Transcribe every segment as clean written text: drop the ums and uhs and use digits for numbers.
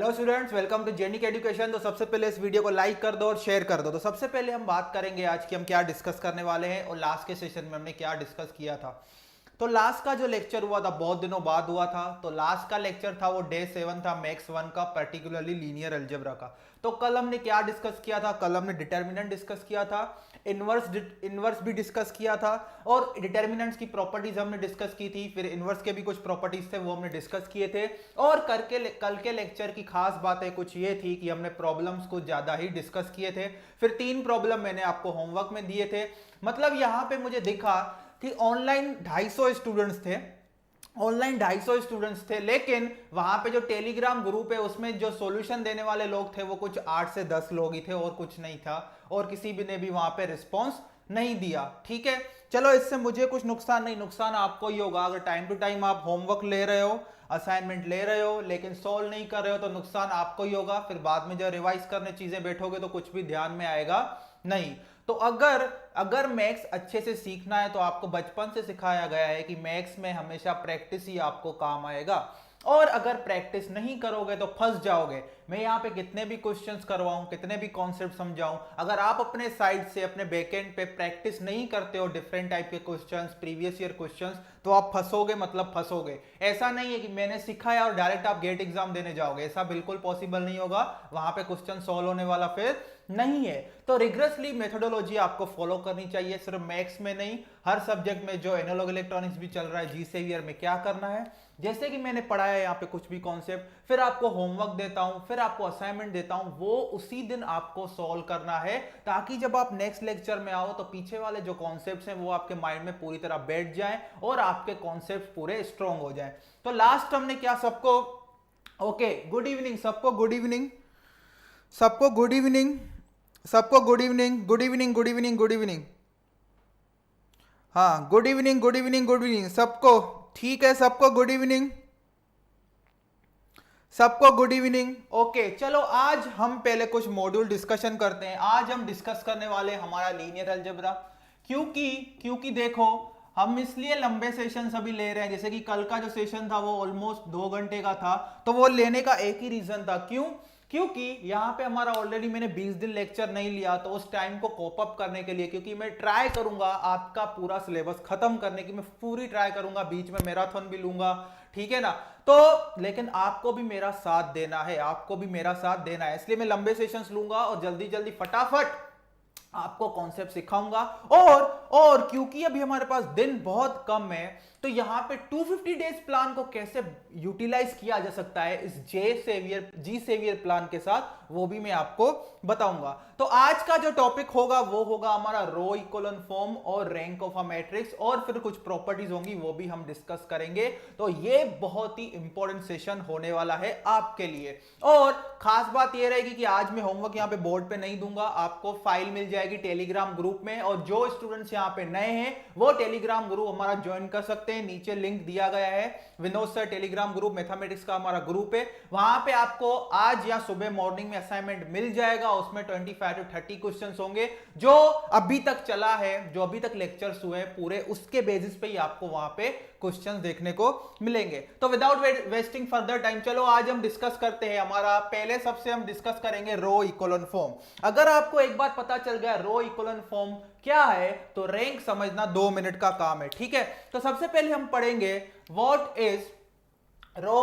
Hello students, welcome to जेनिक education. तो सबसे पहले इस वीडियो को लाइक कर दो और शेयर कर दो। तो सबसे पहले हम बात करेंगे आज की हम क्या डिस्कस करने वाले हैं और लास्ट के सेशन में हमने क्या डिस्कस किया था। तो लास्ट का जो लेक्चर हुआ था बहुत दिनों बाद हुआ था। तो लास्ट का लेक्चर था वो डे 7 था मैक्स 1 का, पर्टिकुलरली लीनियर अलजेब्रा का। तो कल हमने क्या डिस्कस किया था? कल हमने डिटर्मिनेंट डिस्कस किया था, इनवर्स भी डिस्कस किया था और डिटर्मिनेंट्स की प्रॉपर्टीज हमने डिस्कस की थी। फिर इनवर्स के भी कुछ प्रॉपर्टीज थे वो हमने डिस्कस किए थे। और कल के लेक्चर की खास बातें कुछ ये थी कि हमने प्रॉब्लम्स को ज्यादा ही डिस्कस किए थे। फिर 3 प्रॉब्लम मैंने आपको होमवर्क में दिए थे। मतलब यहां पे मुझे दिखा कि ऑनलाइन 250 स्टूडेंट्स थे, लेकिन वहां पे जो टेलीग्राम ग्रुप है उसमें जो सॉल्यूशन देने वाले लोग थे वो कुछ 8 से 10 लोग ही थे और कुछ नहीं था, और किसी भी ने भी वहां पे रिस्पॉन्स नहीं दिया। ठीक है, चलो इससे मुझे कुछ नुकसान नहीं, नुकसान आपको ही होगा। अगर टाइम टू टाइम आप होमवर्क ले रहे हो, असाइनमेंट ले रहे हो लेकिन सॉल्व नहीं कर रहे हो तो नुकसान आपको ही होगा। फिर बाद में जब रिवाइज करने चीजें बैठोगे तो कुछ भी ध्यान में आएगा नहीं। तो अगर मैथ्स अच्छे से सीखना है तो आपको बचपन से सिखाया गया है कि मैथ्स में हमेशा प्रैक्टिस ही आपको काम आएगा, और अगर प्रैक्टिस नहीं करोगे तो फंस जाओगे। मैं यहाँ पे कितने भी क्वेश्चंस करवाऊं, कितने भी कॉन्सेप्ट समझाऊं, अगर आप अपने साइड से अपने बैकएंड पे प्रैक्टिस नहीं करते हो डिफरेंट टाइप के क्वेश्चंस, प्रीवियस ईयर क्वेश्चंस, तो आप फंसोगे, मतलब फंसोगे। ऐसा नहीं है कि मैंने सिखाया और डायरेक्ट आप गेट एग्जाम देने जाओगे, ऐसा बिल्कुल पॉसिबल नहीं होगा। वहां पे क्वेश्चन सॉल्व होने वाला फिर नहीं है। तो रिग्रेसली मेथोडोलॉजी आपको फॉलो करनी चाहिए, सिर्फ मैथ्स में नहीं, हर सब्जेक्ट में। जो एनालॉग इलेक्ट्रॉनिक्स भी चल रहा है, जी सेवियर में क्या करना है, जैसे कि मैंने पढ़ाया यहाँ पे कुछ भी कॉन्सेप्ट, फिर आपको होमवर्क देता हूं, फिर आपको असाइनमेंट देता हूं, वो उसी दिन आपको सॉल्व करना है, ताकि जब आप नेक्स्ट लेक्चर में आओ तो पीछे वाले जो कॉन्सेप्ट्स हैं वो आपके माइंड में पूरी तरह बैठ जाएं और आपके कॉन्सेप्ट्स पूरे स्ट्रॉन्ग हो जाएं। तो लास्ट हमने क्या सबको ओके गुड इवनिंग, सबको गुड इवनिंग, सबको गुड इवनिंग, सबको good evening, good evening, good evening, good evening. हाँ, good evening, good evening, good evening सबको। ठीक है, सबको गुड इवनिंग, सबको गुड इवनिंग। ओके, चलो आज हम पहले कुछ मॉड्यूल डिस्कशन करते हैं। आज हम डिस्कस करने वाले हमारा लीनियर अलजेब्रा। क्योंकि क्योंकि देखो, हम इसलिए लंबे सेशन अभी ले रहे हैं, जैसे कि कल का जो सेशन था वो ऑलमोस्ट 2 घंटे का था, तो वो लेने का एक ही रीजन था। क्यों? क्योंकि यहां पे हमारा ऑलरेडी मैंने 20 दिन लेक्चर नहीं लिया, तो उस टाइम को कोप अप करने के लिए, क्योंकि मैं ट्राई करूंगा आपका पूरा सिलेबस खत्म करने की, मैं पूरी ट्राई करूंगा, बीच में मैराथन भी लूंगा, ठीक है ना। तो लेकिन आपको भी मेरा साथ देना है, आपको भी मेरा साथ देना है, इसलिए मैं लंबे सेशंस लूंगा और जल्दी जल्दी फटाफट आपको कॉन्सेप्ट सिखाऊंगा। और क्योंकि अभी हमारे पास दिन बहुत कम है, तो यहां पे 250 डेज प्लान को कैसे यूटिलाइज किया जा सकता है इस जी सेवियर प्लान के साथ, वो भी मैं आपको बताऊंगा। तो आज का जो टॉपिक होगा वो होगा हमारा रो इक्वलन फॉर्म और रैंक ऑफ अ मैट्रिक्स, और फिर कुछ प्रॉपर्टीज होंगी वो भी हम डिस्कस करेंगे। तो ये बहुत ही इंपॉर्टेंट सेशन होने वाला है आपके लिए। और खास बात ये रहेगी कि आज मैं होमवर्क यहाँ पे बोर्ड पे नहीं दूंगा, आपको फाइल मिल जाएगी टेलीग्राम ग्रुप में, और जो स्टूडेंट्स यहाँ पे नए हैं वो टेलीग्राम ग्रुप हमारा ज्वाइन कर सकते हैं। नीचे लिंक दिया गया है, Vinod sir Telegram group, mathematics का हमारा ग्रुप है। वहां पे आपको आज या सुबह मॉर्निंग में असाइनमेंट मिल जाएगा, उसमें 25 to 30 क्वेश्चंस होंगे, जो अभी तक चला है, जो अभी तक लेक्चर्स हुए हैं पूरे, उसके बेसिस पे ही आपको वहां पे क्वेश्चंस देखने को मिलेंगे। तो विदाउट वेस्टिंग फर्दर टाइम, चलो आज हम डिस्कस करते हैं। हमारा पहले सबसे हम डिस्कस करेंगे रो इक्वलन फॉर्म। अगर आपको एक बार पता चल गया रो इक्वलन फॉर्म क्या है, तो रैंक समझना 2 मिनट का काम है, ठीक है। तो सबसे पहले हम पढ़ेंगे व्हाट इज रो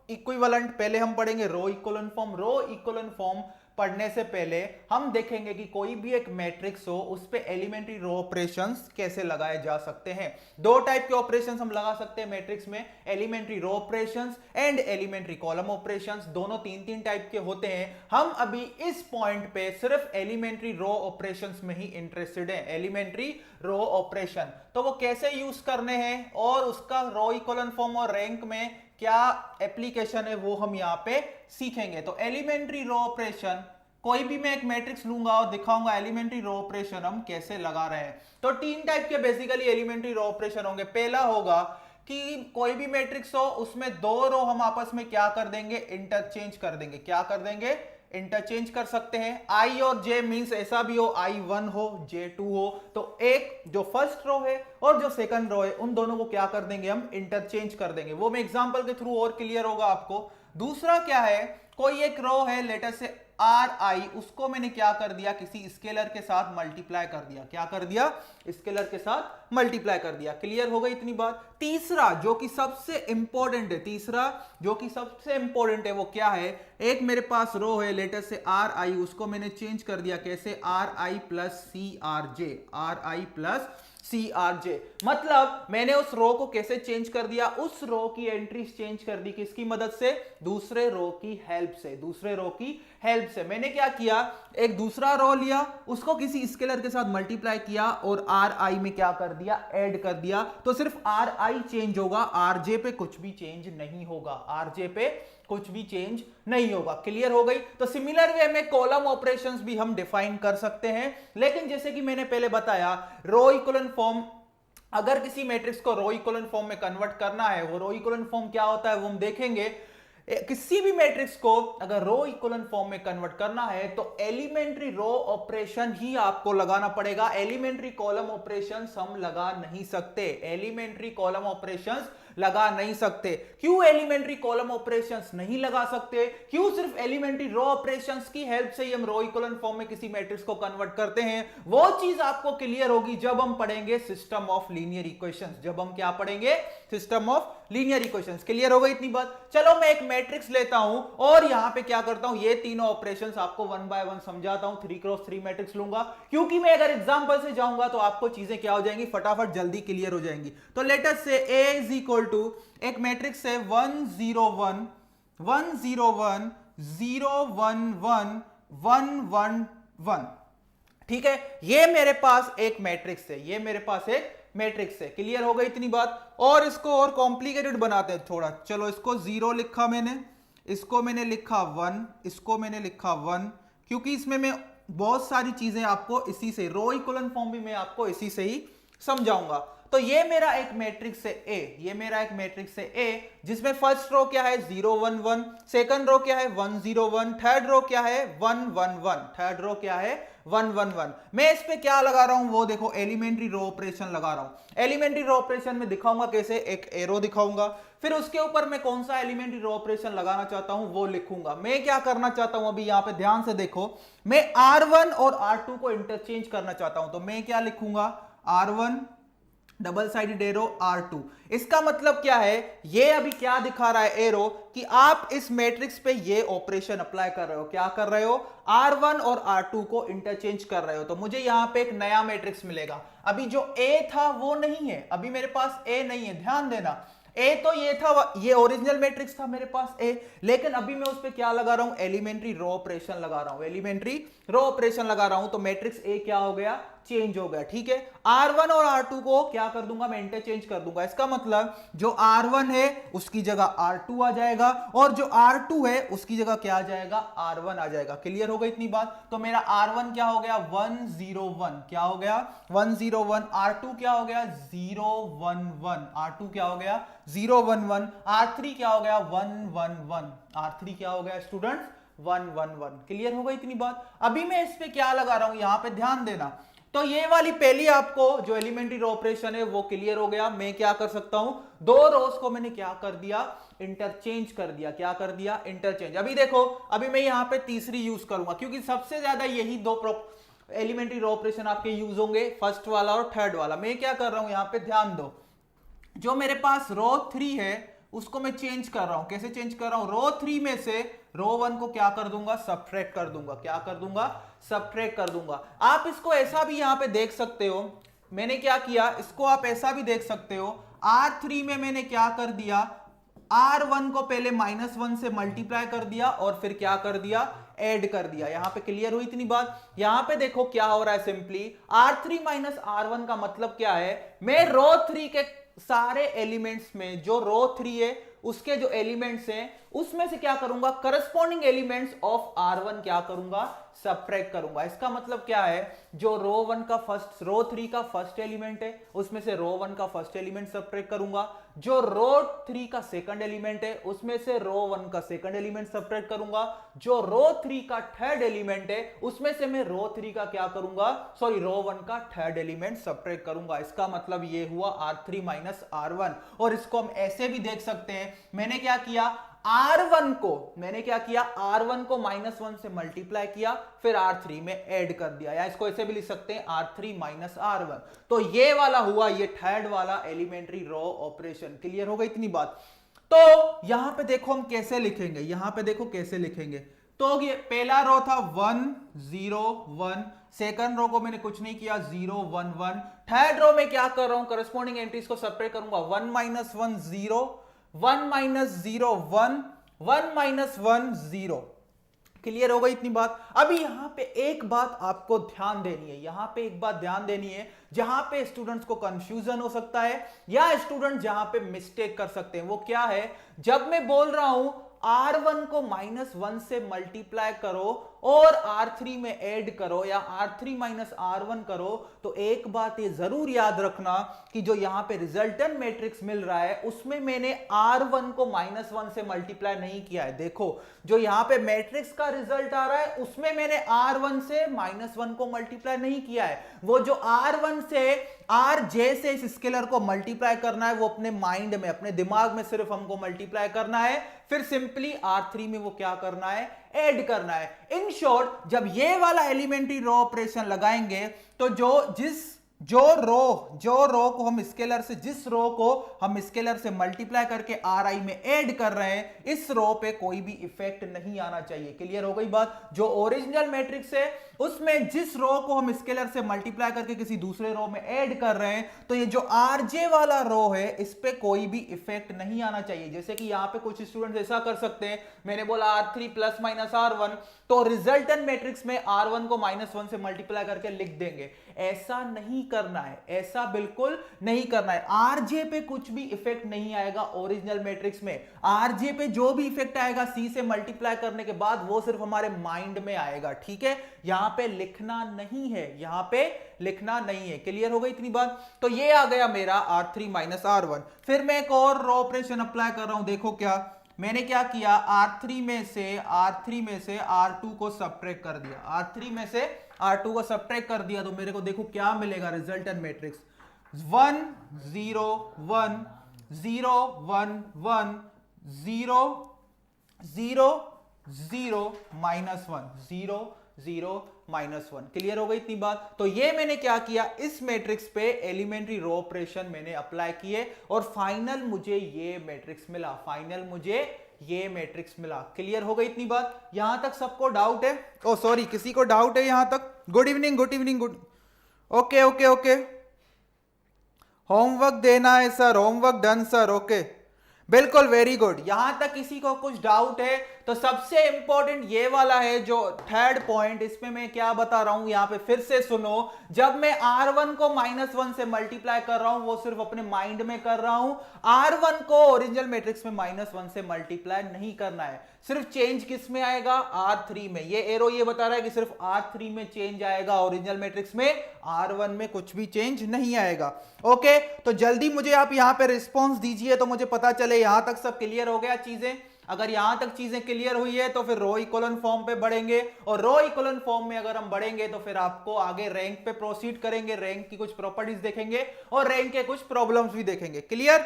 इक्विवेलेंट। पहले हम पढ़ेंगे रो इक्वलन फॉर्म। रो इक्वलन फॉर्म पढ़ने से पहले हम देखेंगे कि कोई भी एक मैट्रिक्स हो उस पे एलिमेंट्री रो ऑपरेशंस कैसे लगाए जा सकते हैं। 2 टाइप के ऑपरेशंस हम लगा सकते हैं मैट्रिक्स में, elementary row operations and elementary column operations. दोनों 3-3 टाइप के होते हैं। हम अभी इस पॉइंट पे सिर्फ एलिमेंट्री रो ऑपरेशंस में ही इंटरेस्टेड हैं, एलिमेंट्री रो ऑपरेशन। तो वो कैसे यूज करने हैं और उसका रो इक्वलन फॉर्म और रैंक में क्या एप्लीकेशन है वो हम यहां पे सीखेंगे। तो एलिमेंट्री रो ऑपरेशन, कोई भी मैं एक मैट्रिक्स लूंगा और दिखाऊंगा एलिमेंट्री रो ऑपरेशन हम कैसे लगा रहे हैं। तो 3 टाइप के बेसिकली एलिमेंट्री रो ऑपरेशन होंगे। पहला होगा कि कोई भी मैट्रिक्स हो उसमें 2 रो हम आपस में क्या कर देंगे, इंटरचेंज कर देंगे। क्या कर देंगे? इंटरचेंज कर सकते हैं। आई और जे मींस ऐसा भी हो I1 हो J2 हो, तो एक जो फर्स्ट रो है और जो सेकंड रो है उन दोनों को क्या कर देंगे हम, इंटरचेंज कर देंगे। वो मैं एग्जांपल के थ्रू और क्लियर होगा आपको। दूसरा क्या है, कोई एक रो है लेटर से आर आई, उसको मैंने क्या कर दिया, किसी स्केलर के साथ मल्टीप्लाई कर दिया। क्या कर दिया, स्केलर के साथ मल्टीप्लाई कर दिया। क्लियर हो गई इतनी बात। तीसरा जो कि सबसे इंपॉर्टेंट है, तीसरा जो कि सबसे इंपॉर्टेंट है वो क्या है, एक मेरे पास रो है लेटर से आर आई, उसको मैंने चेंज कर दिया। कैसे, R i plus c R j, R i plus c R j. मतलब मैंने उस रो को कैसे चेंज कर दिया, उस रो की एंट्रीज चेंज कर दी। किसकी मदद से, दूसरे रो की हेल्प से, दूसरे रो की हेल्प से। मैंने क्या किया, एक दूसरा रो लिया, उसको किसी स्केलर के साथ मल्टीप्लाई किया और आर आई में क्या कर दिया, ऐड कर दिया। तो सिर्फ आर आई चेंज होगा, आर जे पे कुछ भी चेंज नहीं होगा, आर जे पे कुछ भी चेंज नहीं होगा। क्लियर हो गई। तो सिमिलर वे में कॉलम ऑपरेशंस भी हम डिफाइन कर सकते हैं, लेकिन जैसे कि मैंने पहले बताया, रो इक्विवेलेंट फॉर्म, अगर किसी मैट्रिक्स को रो इक्विवेलेंट फॉर्म में कन्वर्ट करना है, वो रो इक्विवेलेंट फॉर्म क्या होता है वो हम देखेंगे। किसी भी मैट्रिक्स को अगर रो इक्विवेलेंट फॉर्म में कन्वर्ट करना है तो एलिमेंट्री रो ऑपरेशन ही आपको लगाना पड़ेगा। एलिमेंट्री कॉलम ऑपरेशंस हम लगा नहीं सकते, एलिमेंट्री कॉलम ऑपरेशंस लगा नहीं सकते। क्यों एलिमेंट्री कॉलम ऑपरेशंस नहीं लगा सकते, क्यों सिर्फ एलिमेंट्री रो ऑपरेशंस की हेल्प से ही हम रो इक्विवेलेंट फॉर्म में किसी मैट्रिक्स को कन्वर्ट करते हैं, वो चीज आपको क्लियर होगी जब हम पढ़ेंगे सिस्टम ऑफ लीनियर इक्वेशंस। जब हम क्या पढ़ेंगे, system of linear equations. Clear हो गई इतनी बात। चलो मैं एक मैट्रिक्स लेता हूं और यहां पे क्या करता हूं, ये तीनों ऑपरेशंस आपको वन बाय वन समझाता हूं। 3x3 मैट्रिक्स लूंगा, क्योंकि मैं अगर एग्जांपल से जाऊंगा तो आपको चीजें क्या हो जाएंगी, फटाफट जल्दी क्लियर हो जाएंगी। तो लेट अस से A इज इक्वल टू, एक मैट्रिक्स है 1 0 1 1 0 1 0 1 1 1 1 1। ठीक है, ये मेरे पास एक मैट्रिक्स है, ये मेरे पास एक मैट्रिक्स है। क्लियर हो गई इतनी बात। और इसको और कॉम्प्लिकेटेड बनाते हैं थोड़ा। चलो इसको 0 लिखा मैंने, इसको मैंने लिखा 1, इसको मैंने लिखा 1, क्योंकि इसमें मैं बहुत सारी चीजें आपको इसी से, रो इक्विवेलेंट फॉर्म भी मैं आपको इसी से ही समझाऊंगा। तो ये मेरा एक मैट्रिक्स है A, ये मेरा एक मैट्रिक्स है A, जिसमें फर्स्ट रो क्या है 0 1 1, सेकंड रो क्या है 1 0 1, थर्ड रो क्या है 1 1 1, थर्ड रो क्या है 1 1 1। मैं इस पे क्या लगा रहा हूं वो देखो, एलिमेंट्री रो ऑपरेशन लगा रहा हूं। एलिमेंट्री रो ऑपरेशन में दिखाऊंगा कैसे, एक एरो दिखाऊंगा, फिर उसके ऊपर मैं कौन सा एलिमेंट्री रो ऑपरेशन लगाना चाहता हूं वो लिखूंगा। मैं क्या करना चाहता हूं, अभी यहां पे ध्यान से देखो, मैं R1 और R2 को इंटरचेंज करना चाहता हूं। तो मैं क्या लिखूंगा, R1 double sided arrow R2। इसका मतलब क्या है, ये अभी क्या दिखा रहा है एरो, कि आप इस मैट्रिक्स पे ये ऑपरेशन अप्लाई कर रहे हो। क्या कर रहे हो, R1 और R2 को इंटरचेंज कर रहे हो। तो मुझे यहां पे एक नया मैट्रिक्स मिलेगा। अभी जो A था वो नहीं है, अभी मेरे पास A नहीं है, ध्यान देना। ए तो ये था, ये ओरिजिनल मैट्रिक्स था मेरे पास ए, लेकिन अभी मैं उस पे क्या लगा रहा हूं, एलिमेंट्री रो ऑपरेशन लगा रहा हूं, एलिमेंट्री रो ऑपरेशन लगा रहा हूं। तो मैट्रिक्स ए क्या हो गया, चेंज हो गया। ठीक है, R1 और R2 को क्या कर दूंगा, मैं इंटरचेंज कर दूंगा। इसका मतलब जो R1 है उसकी जगह R2 आ जाएगा, और जो R2 है उसकी जगह क्या आ जाएगा, R1 आ जाएगा। क्लियर हो गई इतनी बात। तो मेरा R1 क्या हो गया 1 0 1, क्या हो गया 1 0 1, R2 क्या हो गया 0 1 1, R2 क्या हो गया 0 1 1, R3 क्या हो गया 1 1 1, R3 क्या हो गया स्टूडेंट्स 1 1 1। क्लियर हो गई इतनी बात। अभी मैं इस पे क्या लगा रहा हूं, यहां पे ध्यान देना। तो ये वाली पहली आपको जो एलिमेंट्री रो ऑपरेशन है वो क्लियर हो गया। मैं क्या कर सकता हूं, दो रोज को मैंने क्या कर दिया, इंटरचेंज कर दिया। क्या कर दिया, इंटरचेंज। अभी देखो, अभी मैं यहां पे तीसरी यूज करूंगा, क्योंकि सबसे ज्यादा यही दो एलिमेंट्री रो ऑपरेशन आपके यूज होंगे, फर्स्ट वाला और थर्ड वाला। मैं क्या कर रहा हूं, यहां पे ध्यान दो, जो मेरे पास रो 3 है उसको मैं चेंज कर रहा हूं। कैसे चेंज कर रहा हूं, रो 3 में से रो 1 को क्या कर दूंगा, सब्ट्रैक्ट कर दूंगा। क्या कर दूंगा, सब्ट्रैक्ट कर दूंगा। आप इसको ऐसा भी यहां पे देख सकते हो, मैंने क्या किया, इसको आप ऐसा भी देख सकते हो, R3 में मैंने क्या कर दिया, R1 को पहले -1 से मल्टीप्लाई कर दिया और फिर क्या कर दिया, ऐड कर दिया। यहां पे क्लियर हुई इतनी बात। यहां पे देखो क्या हो रहा है, सिंपली R3 R1 का मतलब क्या है, मैं रो 3 के सारे एलिमेंट्स में जो रो 3 है उसके जो एलिमेंट्स हैं उसमें से क्या करूंगा, करस्पॉन्डिंग एलिमेंट्स ऑफ R1 क्या करूंगा, सब्ट्रैक्ट करूंगा। इसका मतलब क्या है, जो रो 1 का फर्स्ट, रो 3 का फर्स्ट एलिमेंट है उसमें से रो 1 का फर्स्ट एलिमेंट सब्ट्रैक्ट करूंगा, जो रो 3 का सेकंड एलिमेंट है उसमें से रो 1 का सेकंड एलिमेंट सब्ट्रैक्ट करूंगा, जो रो 3 का थर्ड एलिमेंट है उसमें से मैं रो 3 का क्या करूंगा, सॉरी रो 1 का थर्ड एलिमेंट सब्ट्रैक्ट करूंगा। इसका मतलब ये हुआ R3 R1। और इसको हम ऐसे भी देख सकते हैं, मैंने क्या किया, R1 को मैंने क्या किया, R1 को -1 से मल्टीप्लाई किया, फिर R3 में ऐड कर दिया, या इसको ऐसे भी लिख सकते हैं R3 माइनस R1। तो ये वाला हुआ, ये थर्ड वाला एलिमेंट्री रो ऑपरेशन। क्लियर हो गई इतनी बात? तो यहां पे देखो हम कैसे लिखेंगे, यहां पे देखो कैसे लिखेंगे। तो ये पहला रो था 1 0 1, सेकंड रो को मैंने कुछ नहीं किया 0 1 1, थर्ड रो में क्या कर रहा हूं, करस्पॉन्डिंग एंट्रीज को सेपरेट करूंगा, 1 -1 0 1 -0 1 1 -1 0। क्लियर हो गई इतनी बात? अभी यहां पे एक बात आपको ध्यान देनी है, यहां पे एक बात ध्यान देनी है जहां पे स्टूडेंट्स को कंफ्यूजन हो सकता है या स्टूडेंट जहां पे मिस्टेक कर सकते हैं। वो क्या है, जब मैं बोल रहा हूं R1 को -1 से मल्टीप्लाई करो और R3 में ऐड करो या R3 माइनस R1 करो, तो एक बात ये जरूर याद रखना कि जो यहां पे रिजल्टेंट मैट्रिक्स मिल रहा है उसमें मैंने R1 को -1 से मल्टीप्लाई नहीं किया है। देखो जो यहां पे मैट्रिक्स का रिजल्ट आ रहा है उसमें मैंने R1 से -1 को मल्टीप्लाई नहीं किया है। वो जो R1 से RJ से इस स्केलर को मल्टीप्लाई करना है वो अपने माइंड में, अपने दिमाग में सिर्फ हमको मल्टीप्लाई करना है, फिर सिंपली R3 में वो क्या करना है, ऐड करना है। इन शॉर्ट जब ये वाला एलिमेंट्री रो ऑपरेशन लगाएंगे तो जो रो को हम स्केलर से, जिस रो को हम स्केलर से मल्टीप्लाई करके Ri में ऐड कर रहे हैं, इस रो पे कोई भी इफेक्ट नहीं आना चाहिए। क्लियर हो गई बात? जो ओरिजिनल मैट्रिक्स है उसमें जिस रो को हम स्केलर से मल्टीप्लाई करके किसी दूसरे रो में ऐड कर रहे हैं, तो ये जो Rj वाला रो है इस पे कोई भी इफेक्ट नहीं आना चाहिए। जैसे कि यहां पे कुछ स्टूडेंट्स ऐसा कर सकते हैं, मैंने बोला R3 प्लस माइनस R1, तो रिजल्टेंट मैट्रिक्स में R1 को -1 से मल्टीप्लाई करके लिख देंगे। ऐसा नहीं करना है, ऐसा बिल्कुल नहीं करना है। आरजे पे कुछ भी इफेक्ट नहीं आएगा ओरिजिनल मैट्रिक्स में। आरजे पे जो भी इफेक्ट आएगा सी से मल्टीप्लाई करने के बाद वो सिर्फ हमारे माइंड में आएगा। ठीक है, यहां पे लिखना नहीं है, यहां पे लिखना नहीं है। क्लियर हो गई इतनी बात? तो ये आ गया मेरा R3 माइनस R1। फिर मैं एक और रो ऑपरेशन अप्लाई कर रहा हूं। देखो क्या मैंने क्या किया, R3 में से R2 को सब्ट्रैक्ट कर दिया, R3 में से R2 को सब्ट्रैक्ट कर दिया, तो मेरे को देखो क्या मिलेगा, रिजल्टेंट मैट्रिक्स 1 0 1 0 1 1 0 0 0 -1 0 0 -1। क्लियर हो गई इतनी बात? तो ये मैंने क्या किया, इस मैट्रिक्स पे एलिमेंट्री रो ऑपरेशन मैंने अप्लाई किए और फाइनल मुझे ये मैट्रिक्स मिला, फाइनल मुझे ये मैट्रिक्स मिला। क्लियर हो गई इतनी बात? यहां तक सबको डाउट है? ओ सॉरी, किसी को डाउट है यहां तक? Good evening, good evening, good. Okay okay okay, homework देना है sir, homework done sir. Okay बिल्कुल, वेरी गुड। यहां तक किसी को कुछ डाउट है तो सबसे इंपॉर्टेंट ये वाला है जो थर्ड पॉइंट, इसमें मैं क्या बता रहा हूं यहां पे फिर से सुनो। जब मैं R1 को -1 से मल्टीप्लाई कर रहा हूं वो सिर्फ अपने माइंड में कर रहा हूं, R1 को ओरिजिनल मैट्रिक्स में -1 से मल्टीप्लाई नहीं करना है। सिर्फ चेंज किस में आएगा, R3 में। ये एरो ये बता रहा है कि सिर्फ R3 में चेंज आएगा, ओरिजिनल मैट्रिक्स में R1 में कुछ भी चेंज नहीं आएगा। ओके, तो जल्दी मुझे आप यहां पे रिस्पॉन्स दीजिए तो मुझे पता चले यहां तक सब क्लियर हो गया चीजें। अगर यहां तक चीजें क्लियर हुई है तो फिर रो इक्वलन फॉर्म पे बढ़ेंगे, और रो इक्वलन फॉर्म में अगर हम बढ़ेंगे तो फिर आपको आगे रैंक पे प्रोसीड करेंगे, रैंक की कुछ प्रॉपर्टीज देखेंगे और रैंक के कुछ प्रॉब्लम्स भी देखेंगे। क्लियर?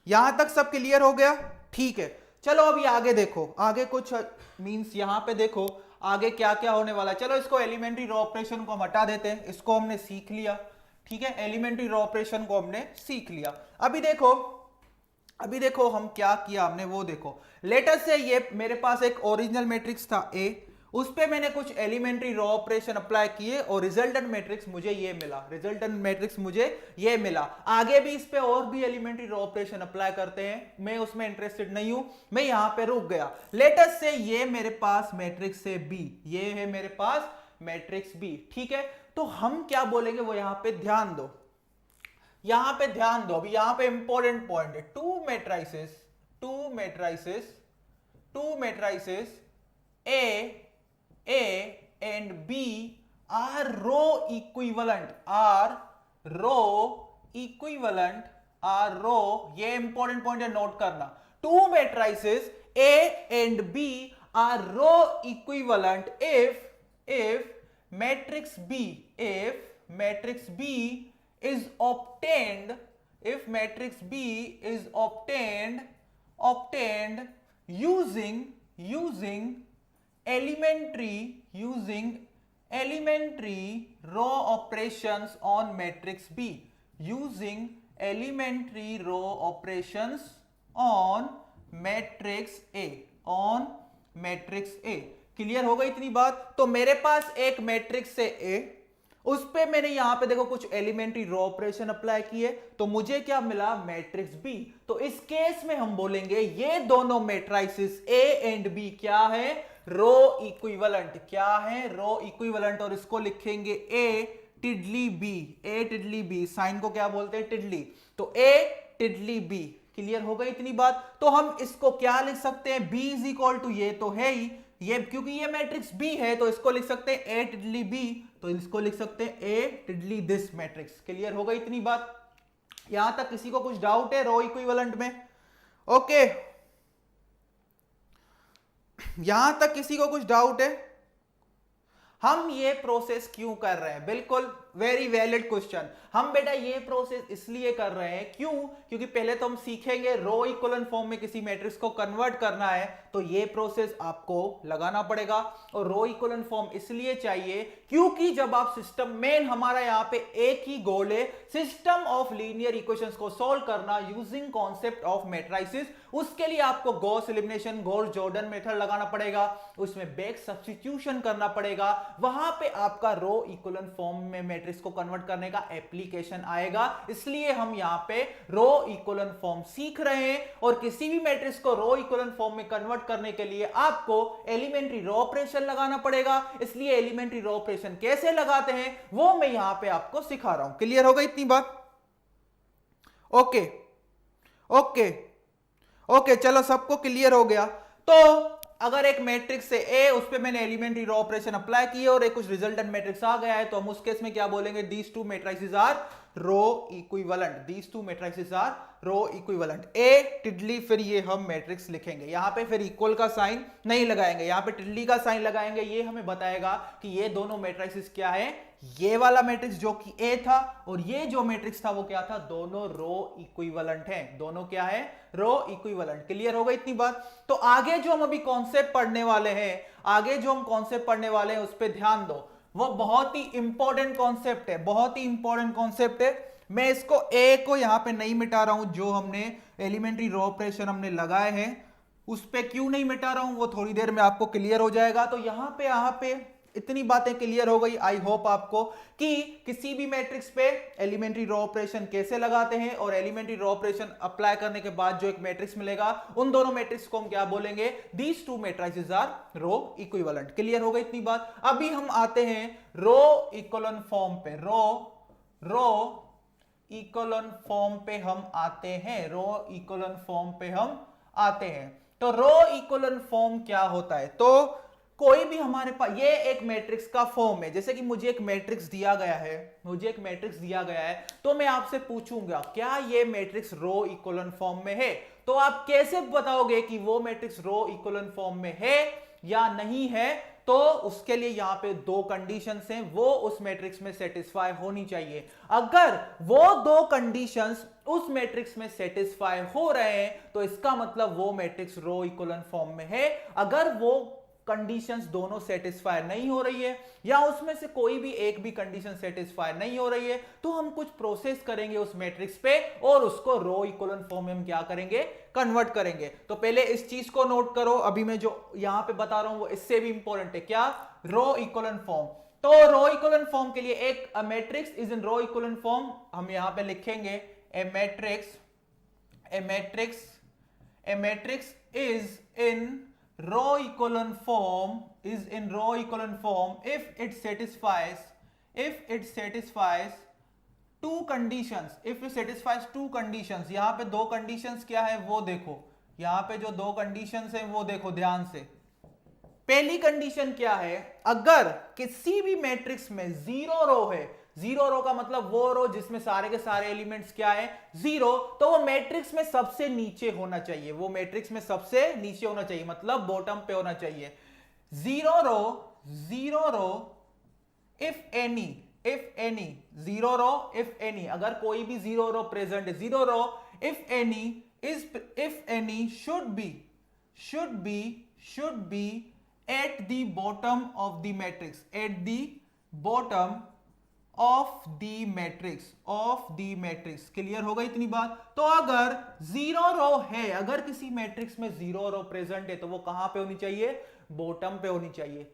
यहां तक सब क्लियर हो गया? ठीक है, चलो अभी आगे देखो, आगे कुछ मींस यहां पे देखो आगे क्या क्या होने वाला है। चलो इसको एलिमेंट्री रो ऑपरेशन को हम हटा देते हैं, इसको हमने सीख लिया। ठीक है, एलिमेंट्री रो ऑपरेशन को हमने सीख लिया। अभी देखो हम क्या किया हमने, वो देखो। लेटर से ये मेरे पास एक ओरिजिनल मैट्रिक्स था A, उस पे मैंने कुछ एलिमेंट्री रो ऑपरेशन अप्लाई किए और रिजल्टेंट मैट्रिक्स मुझे ये मिला, रिजल्टेंट मैट्रिक्स मुझे ये मिला। आगे भी इस पे और भी एलिमेंट्री रो ऑपरेशन अप्लाई करते हैं, मैं उसमें इंटरेस्टेड नहीं हूं, मैं यहां पे रुक गया। लेटर से ये मेरे पास मैट्रिक्स है B, ये है मेरे पास मैट्रिक्स B। ठीक है, तो हम क्या बोलेंगे वो यहां पे ध्यान दो, यहां पे ध्यान दो। अभी यहां पे इंपॉर्टेंट पॉइंट है, to matrices A and B are row equivalent, ये इंपॉर्टेंट पॉइंट है, नोट करना। To matrices A and B are row equivalent if matrix B is obtained using elementary row operations on matrix B, using elementary row operations on matrix A, clear हो गई इतनी बात। तो मेरे पास एक matrix है A, उस पे मैंने यहां पे देखो कुछ एलिमेंट्री रो ऑपरेशन अप्लाई किए, तो मुझे क्या मिला, मैट्रिक्स बी। तो इस केस में हम बोलेंगे ये दोनों मैट्रिसेस ए एंड बी क्या है, रो इक्विवेलेंट। क्या है, रो इक्विवेलेंट। और इसको लिखेंगे ए टिडली बी, साइन को क्या बोलते हैं, टिडली। तो ए टिडली बी, क्लियर हो गई इतनी बात। तो हम इसको क्या लिख सकते हैं, बी इज इक्वल टू, ये तो है ही, ये क्योंकि ये मैट्रिक्स बी है तो इसको लिख सकते हैं ए टिडली बी, तो इसको लिख सकते हैं ए टिडली दिस मैट्रिक्स। क्लियर हो गई इतनी बात। यहां तक किसी को कुछ डाउट है रो इक्विवेलेंट में? ओके, यहां तक किसी को कुछ डाउट है? हम ये प्रोसेस क्यों कर रहे हैं, बिल्कुल वेरी वैलिड क्वेश्चन। हम बेटा ये प्रोसेस इसलिए कर रहे हैं, क्यों, क्योंकि पहले तो हम सीखेंगे रो इक्विवेलेंट फॉर्म में किसी मैट्रिक्स को कन्वर्ट करना है, तो ये प्रोसेस आपको लगाना पड़ेगा। और रो इक्विवेलेंट फॉर्म इसलिए चाहिए क्योंकि जब आप सिस्टम, मेन हमारा यहां पे एक ही गोल है, सिस्टम ऑफ लीनियर इक्वेशंस को सॉल्व करना यूजिंग कॉन्सेप्ट ऑफ मैट्रिसेस। उसके लिए आपको Gauss elimination, Gauss Jordan method लगाना पड़ेगा, उसमें बैक सब्स्टिट्यूशन करना पड़ेगा, वहां पे आपका रो इक्विवेलेंट फॉर्म में मैट्रिक्स को कन्वर्ट करने का एप्लीकेशन आएगा। इसलिए हम यहां पे रो इक्विवेलेंट फॉर्म सीख रहे हैं। और किसी भी मैट्रिक्स को रो इक्विवेलेंट फॉर्म में कन्वर्ट करने के लिए आपको एलिमेंट्री रो ऑपरेशन लगाना पड़ेगा। इसलिए एलिमेंट्री रो ऑपरेशन कैसे लगाते हैं वो मैं यहां पे आपको सिखा रहा हूं। क्लियर हो गई इतनी बात? ओके ओके ओके, चलो सबको क्लियर हो गया। तो अगर एक मैट्रिक्स है ए, उस पे मैंने एलिमेंट्री रो ऑपरेशन अप्लाई किए और एक कुछ रिजल्टेंट मैट्रिक्स आ गया है, तो हम उस केस में क्या बोलेंगे, these two matrices are row equivalent, these two matrices are row equivalent. A टिडली, फिर ये हम मैट्रिक्स लिखेंगे, यहां पे फिर इक्वल का साइन नहीं लगाएंगे, यहां पे टिडली का साइन लगाएंगे। ये हमें बताएगा कि ये दोनों मैट्रिसेस क्या है, ये वाला मैट्रिक्स जो कि ए था और ये जो मैट्रिक्स था वो क्या था, दोनों रो इक्विवेलेंट हैं, दोनों क्या है, रो इक्विवेलेंट। क्लियर हो गई इतनी बात। तो आगे जो हम अभी कॉन्सेप्ट पढ़ने वाले हैं, आगे जो हम कॉन्सेप्ट पढ़ने वाले हैं उस पर ध्यान दो, वो बहुत ही इंपॉर्टेंट कॉन्सेप्ट है, बहुत ही इंपॉर्टेंट कॉन्सेप्ट है। मैं इसको ए को यहां पे नहीं मिटा रहा हूं, जो हमने एलिमेंट्री रो ऑपरेशन हमने लगाए हैं उस पे क्यों नहीं मिटा रहा हूं, वो थोड़ी देर में आपको क्लियर हो जाएगा। तो यहां पे इतनी बातें क्लियर हो गई, आई होप आपको, कि किसी भी मैट्रिक्स पे एलिमेंट्री रो ऑपरेशन कैसे लगाते हैं और एलिमेंट्री रो ऑपरेशन अप्लाई करने के बाद जो एक मैट्रिक्स मिलेगा, उन दोनों मैट्रिक्स को हम क्या बोलेंगे, these two matrices are row equivalent. Clear हो गई इतनी बात। अभी हम आते हैं रो इक्विवेलेंट फॉर्म पे, रो इक्विवेलेंट फॉर्म पे हम आते हैं, रो इक्विवेलेंट फॉर्म पे हम आते हैं। तो रो इक्विवेलेंट फॉर्म क्या होता है, तो कोई भी हमारे पास, ये एक मैट्रिक्स का फॉर्म है, जैसे कि मुझे एक मैट्रिक्स दिया गया है, तो मैं आपसे पूछूंगा क्या ये मैट्रिक्स रो इक्विवेलेंट फॉर्म में है, तो आप कैसे बताओगे कि वो मैट्रिक्स रो इक्विवेलेंट फॉर्म में है या नहीं है। तो उसके लिए यहां पे दो कंडीशंस हैं, वो उस मैट्रिक्स में सेटिस्फाई होनी चाहिए। अगर वो दो कंडीशंस उस मैट्रिक्स में सेटिस्फाई हो रहे हैं तो इसका मतलब वो मैट्रिक्स रो इक्विवेलेंट फॉर्म में है। अगर वो कंडीशंस दोनों सेटिस्फाई नहीं हो रही है या उसमें से कोई भी एक भी कंडीशन सेटिस्फाई नहीं हो रही है, तो हम कुछ प्रोसेस करेंगे उस मैट्रिक्स पे और उसको रो इक्विवेलेंट फॉर्म में हम क्या करेंगे, कन्वर्ट करेंगे। तो पहले इस चीज को नोट करो, अभी मैं जो यहां पे बता रहा हूं वो इससे भी इंपॉर्टेंट है, क्या, रो इक्विवेलेंट फॉर्म। तो रो इक्विवेलेंट फॉर्म के लिए एक matrix is in row equivalent form, हम यहां पे लिखेंगे A matrix is in row equivalent form if it satisfies two conditions, यहां पे दो कंडीशंस क्या है वो देखो, यहां पे जो दो कंडीशंस हैं वो देखो ध्यान से। पहली कंडीशन क्या है, अगर किसी भी मैट्रिक्स में जीरो रो है, जीरो रो का मतलब वो रो जिसमें सारे के सारे एलिमेंट्स क्या है, जीरो, तो वो मैट्रिक्स में सबसे नीचे होना चाहिए, वो मैट्रिक्स में सबसे नीचे होना चाहिए, मतलब बॉटम पे होना चाहिए। जीरो रो इफ एनी, अगर कोई भी जीरो रो प्रेजेंट है, zero row if any should be at the bottom of the matrix, at the bottom of the matrix। Clear होगा इतनी बात? तो अगर जीरो रो है, अगर किसी मैट्रिक्स में जीरो रो प्रेजेंट है तो वो कहां पे होनी चाहिए? बॉटम पे होनी चाहिए।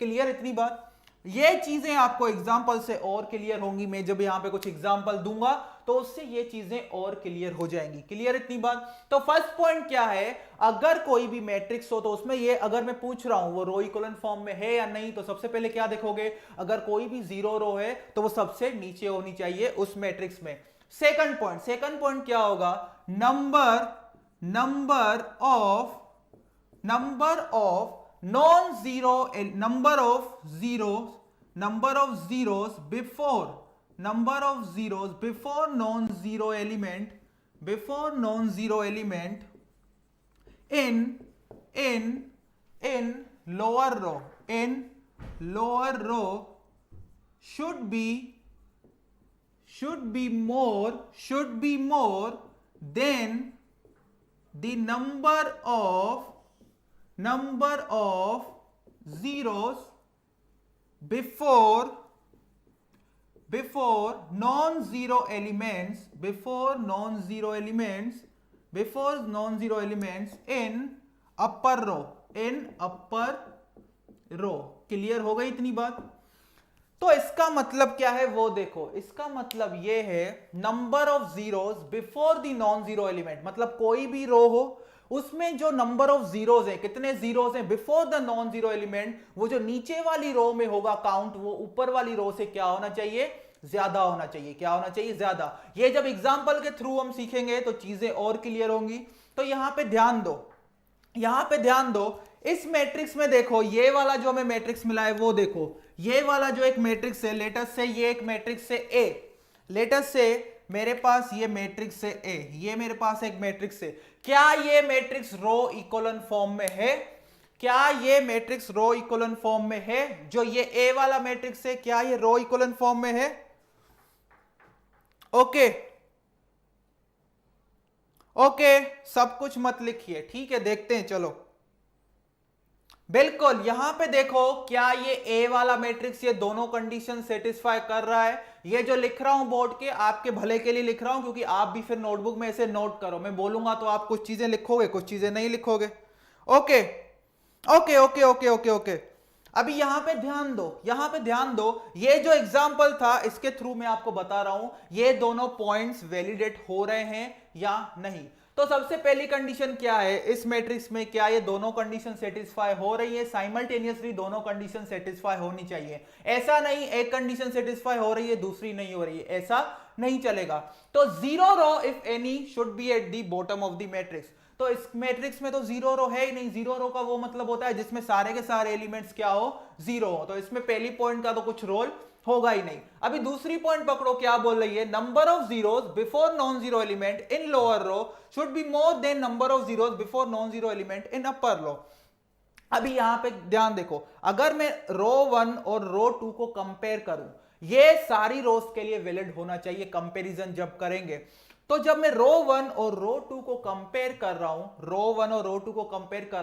क्लियर इतनी बात? ये चीजें आपको एग्जांपल से और क्लियर होंगी। मैं जब यहां पे कुछ एग्जांपल दूंगा तो उससे ये चीजें और क्लियर हो जाएंगी। क्लियर इतनी बात? तो फर्स्ट पॉइंट क्या है, अगर कोई भी मैट्रिक्स हो तो उसमें ये अगर मैं पूछ रहा हूं वो रो इक्विवेलेंट फॉर्म में है या नहीं, तो सबसे पहले क्या देखोगे? अगर कोई भी जीरो रो है तो वो सबसे नीचे होनी चाहिए उस मैट्रिक्स में। सेकंड पॉइंट क्या होगा? Number of non-zero number of zeros before non-zero element in lower row should be more than the number of zeros before non-zero elements in upper row। Clear हो गई इतनी बात? तो इसका मतलब क्या है वो देखो। इसका मतलब ये है number of zeros before the non zero element, मतलब कोई भी रो हो उसमें जो नंबर ऑफ जीरोस है, कितने जीरोस हैं before the non zero element, वो जो नीचे वाली रो में होगा काउंट, वो ऊपर वाली रो से क्या होना चाहिए? ज्यादा होना चाहिए। क्या होना चाहिए? ज्यादा। ये जब एग्जांपल के थ्रू हम सीखेंगे तो चीजें और क्लियर होंगी। तो यहां पे ध्यान दो, इस मैट्रिक्स में देखो, ये वाला जो हमें मैट्रिक्स मिला है वो देखो, ये वाला जो एक मैट्रिक्स है, लेटस से ये एक मैट्रिक्स है ए, लेटस से मेरे पास ये मैट्रिक्स है ए, ये मेरे पास एक मैट्रिक्स है। क्या ये मैट्रिक्स रो इक्विवेलेंट फॉर्म में है? क्या ये मैट्रिक्स रो इक्विवेलेंट फॉर्म में है? जो ये ए वाला मैट्रिक्स है, क्या ये रो इक्विवेलेंट फॉर्म में है? ओके, सब कुछ मत लिखिए, ठीक है, देखते हैं। चलो बिल्कुल, यहां पे देखो, क्या ये ए वाला मैट्रिक्स ये दोनों कंडीशन सेटिस्फाई कर रहा है? ये जो लिख रहा हूं बोर्ड के, आपके भले के लिए लिख रहा हूं, क्योंकि आप भी फिर नोटबुक में ऐसे नोट करो। मैं बोलूंगा तो आप कुछ चीजें लिखोगे, कुछ चीजें नहीं लिखोगे। Okay okay okay okay okay okay. अभी यहां पे ध्यान दो, ये जो एग्जांपल था इसके थ्रू मैं आपको बता रहा हूं ये दोनों पॉइंट्स वैलिडेट हो रहे हैं या नहीं। तो सबसे पहली कंडीशन क्या है इस मैट्रिक्स में? क्या ये दोनों कंडीशन सेटिस्फाई हो रही है? साइमल्टेनियसली दोनों कंडीशन सेटिस्फाई होनी चाहिए। ऐसा नहीं एक कंडीशन सेटिस्फाई हो रही है दूसरी नहीं हो रही है, ऐसा नहीं चलेगा। तो zero row if any should be at the bottom of the matrix. तो इस मैट्रिक्स में तो जीरो रो है ही नहीं। जीरो रो का वो मतलब होता है जिसमें सारे के सारे एलिमेंट्स क्या हो? जीरो हो। तो इसमें पहली पॉइंट का तो कुछ रोल होगा ही नहीं। अभी दूसरी पॉइंट पकड़ो, क्या बोल रही है? Number of zeros before non zero element in lower row should be more than number of zeros before non zero element in upper row. अभी यहां पे ध्यान देखो, अगर मैं रो 1 और रो 2 को कंपेयर करूं, ये सारी रोज के लिए वैलिड होना चाहिए कंपैरिजन जब करेंगे। तो जब मैं रो 1 और रो 2 को कंपेयर कर रहा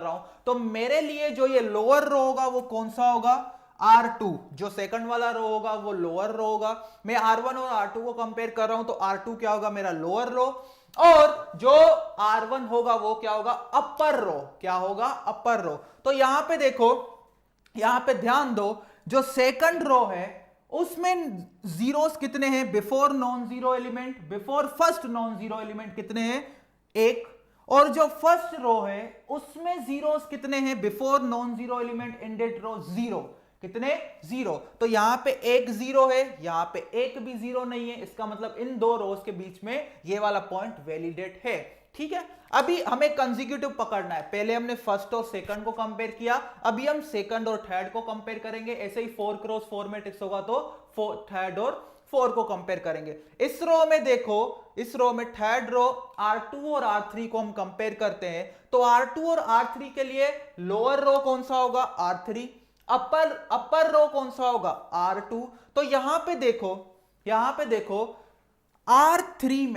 हूं, तो मेरे लिए जो ये लोअर रो होगा वो कौन सा होगा? R2। जो सेकंड वाला रो होगा वो लोअर रो होगा। मैं R1 और R2 को कंपेयर कर रहा हूं तो R2 क्या होगा? मेरा लोअर रो। और जो R1 होगा वो क्या होगा? अपर रो। क्या होगा? अपर रो। तो यहां पे देखो, यहां पे ध्यान दो, जो सेकंड रो है उसमें जीरोस कितने हैं before non zero element? Before first non zero element कितने हैं? एक। और जो फर्स्ट रो है उसमें जीरोस कितने हैं before non zero element in that row? Zero. कितने? जीरो। तो यहां पे एक जीरो है, यहां पे एक भी जीरो नहीं है। इसका मतलब इन दो रोज के बीच में ये वाला पॉइंट वैलिडेट है। ठीक है, अभी हमें कंसेक्यूटिव पकड़ना है। पहले हमने फर्स्ट और सेकंड को कंपेयर किया, अभी हम सेकंड और थर्ड को कंपेयर करेंगे। ऐसे ही 4 क्रॉस 4 मैट्रिक्स होगा तो थर्ड और 4 को कंपेयर करेंगे। इस रो में देखो, इस रो में थर्ड रो R2 और R3 को हम कंपेयर करते हैं, तो R2 और R3 के लिए लोअर रो कौन सा होगा? R3। अपर रो कौन सा होगा? R2। तो यहां पे देखो, R3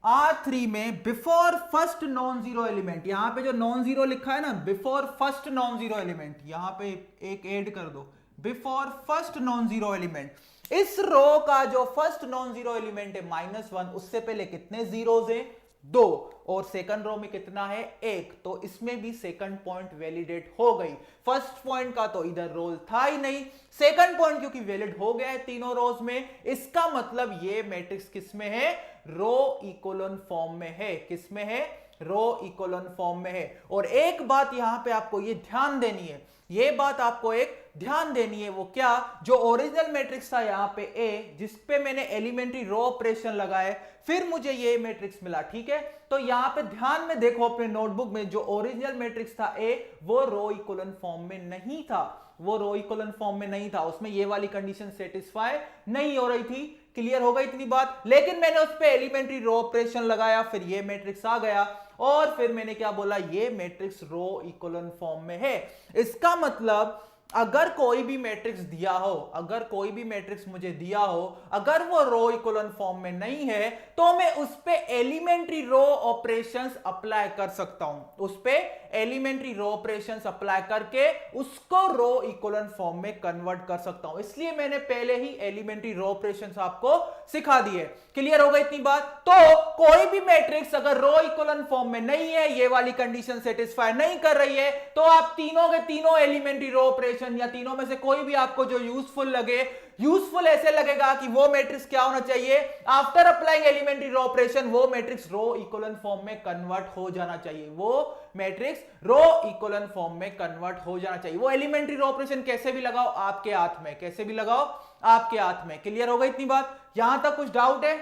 R3 में before first non zero element, यहां पे जो नॉन जीरो लिखा है ना, before first non zero element, यहां पे एक ऐड कर दो, before first non zero element. इस रो का जो फर्स्ट नॉन जीरो एलिमेंट है -1, उससे पहले कितने जीरोस हैं? 2, और सेकंड रो में कितना है? 1, तो इसमें भी सेकंड पॉइंट वैलिडेट हो गई। फर्स्ट पॉइंट का तो इधर रोल था ही नहीं, सेकंड पॉइंट क्योंकि वैलिड हो गया है तीनों रोज में, इसका मतलब ये मैट्रिक्स किस में है? रो इकोलन फॉर्म में है। किस में है? रो इकोलन फॉर्म में है। और एक बात यहां पे आपको ये ध्यान देनी है, ये बात आपको एक ध्यान देनी है, वो क्या? जो ओरिजिनल मैट्रिक्स था यहां पे A, जिस पे मैंने एलिमेंट्री रो ऑपरेशन लगाए, फिर मुझे ये मैट्रिक्स मिला, ठीक है? तो यहां पे ध्यान में देखो अपने नोटबुक में, जो ओरिजिनल मैट्रिक्स था A, वो रो इकोलन फॉर्म में नहीं था, वो रो इकोलन फॉर्म में नहीं था, उसमें ये वाली कंडीशन सेटिस्फाई नहीं हो रही थी। क्लियर होगा इतनी बात? लेकिन मैंने उस पे एलिमेंट्री रो ऑपरेशन लगाया, फिर ये मैट्रिक्स आ गया, और फिर मैंने क्या बोला? ये मैट्रिक्स रो इकोलन फॉर्म में है। इसका मतलब अगर कोई भी मैट्रिक्स दिया हो, अगर कोई भी मैट्रिक्स मुझे दिया हो, अगर वो रो इकोलन फॉर्म में नहीं है, तो मैं उस पे एलिमेंट्री रो ऑपरेशंस अप्लाई कर सकता हूं, उस पे एलिमेंट्री रो ऑपरेशंस अप्लाई करके उसको रो इकोलन फॉर्म में कन्वर्ट कर सकता हूं। इसलिए मैंने पहले ही एलिमेंट्री रो ऑपरेशंस आपको सिखा दिए। क्लियर होगा इतनी बात? तो कोई भी मैट्रिक्स अगर रो इकोलन फॉर्म में नहीं है, ये वाली कंडीशन सेटिस्फाई नहीं कर रही है, तो आप तीनों के तीनों एलिमेंट्री रो ऑपरेशन या तीनों में से कोई भी आपको जो यूजफुल लगे, यूजफुल ऐसे लगेगा कि वो मैट्रिक्स क्या होना चाहिए? After applying elementary row operation वो मैट्रिक्स रो इकोलन फॉर्म में कन्वर्ट हो जाना चाहिए, वो मैट्रिक्स रो इकोलन फॉर्म में कन्वर्ट हो जाना चाहिए। वो एलिमेंट्री रो ऑपरेशन कैसे भी लगाओ आपके हाथ में, कैसे भी लगाओ आपके हाथ में। क्लियर होगा इतनी बात? यहां तक कुछ डाउट है?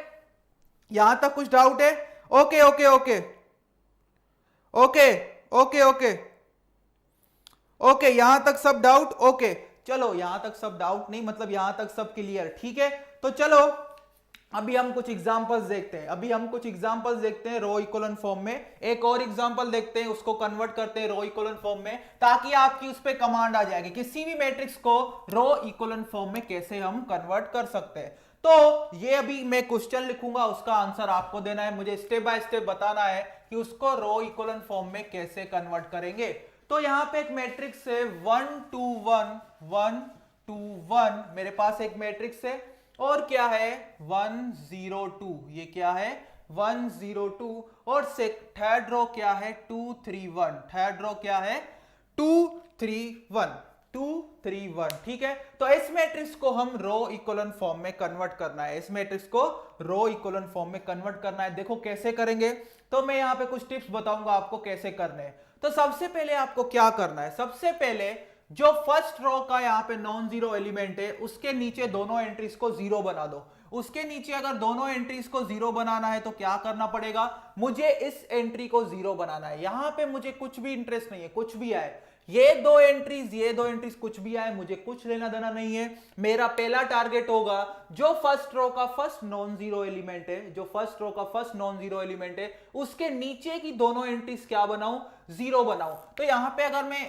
यहां तक कुछ डाउट है? Okay okay okay okay okay okay okay, यहां तक सब डाउट? ओके, चलो यहां तक सब डाउट नहीं, मतलब यहां तक सब क्लियर, ठीक है? तो चलो अभी हम कुछ एग्जांपल्स देखते हैं, अभी हम कुछ एग्जांपल्स देखते हैं रो इकोलन फॉर्म में। एक और एग्जांपल देखते हैं, उसको कन्वर्ट करते हैं रो इकोलन फॉर्म में, ताकि आपकी उस पर कमांड आ जाएगी किसी भी मैट्रिक्स को रो इकोलन फॉर्म में कैसे हम कन्वर्ट कर सकते हैं। तो ये अभी मैं क्वेश्चन लिखूंगा, उसका आंसर आपको देना है, मुझे स्टेप बाय स्टेप बताना है कि उसको रो इकोलन फॉर्म में कैसे कन्वर्ट करेंगे। तो यहां पे एक मैट्रिक्स है 1 2 1 1 2 1, मेरे पास एक मैट्रिक्स है, और क्या है? 1 0 2, ये क्या है? 1 0 2, और थर्ड रो क्या है? 2 3 1, थर्ड रो क्या है? 2 3 1, 2 3 1, ठीक है? तो इस मैट्रिक्स को हम रो इकोलन फॉर्म में कन्वर्ट करना है, इस मैट्रिक्स को रो इकोलन फॉर्म में कन्वर्ट करना है। देखो कैसे करेंगे, तो मैं यहां पे कुछ टिप्स बताऊंगा आपको कैसे करने हैं। तो सबसे पहले आपको क्या करना है? सबसे पहले जो फर्स्ट रो का यहां पे नॉन जीरो एलिमेंट है, उसके नीचे दोनों एंट्रीज को जीरो बना दो। उसके नीचे अगर दोनों एंट्रीज को जीरो बनाना है तो क्या करना पड़ेगा? मुझे इस एंट्री को जीरो बनाना है। यहां पे मुझे कुछ भी इंटरेस्ट नहीं है, कुछ भी आए, ये दो एंट्रीज कुछ भी आए, मुझे कुछ लेना देना नहीं है। मेरा पहला टारगेट होगा जो फर्स्ट रो का फर्स्ट नॉन जीरो एलिमेंट है, जो फर्स्ट रो का फर्स्ट नॉन जीरो एलिमेंट है, उसके नीचे की दोनों एंट्रीज क्या बनाऊं? जीरो बनाऊं। तो यहां पे अगर मैं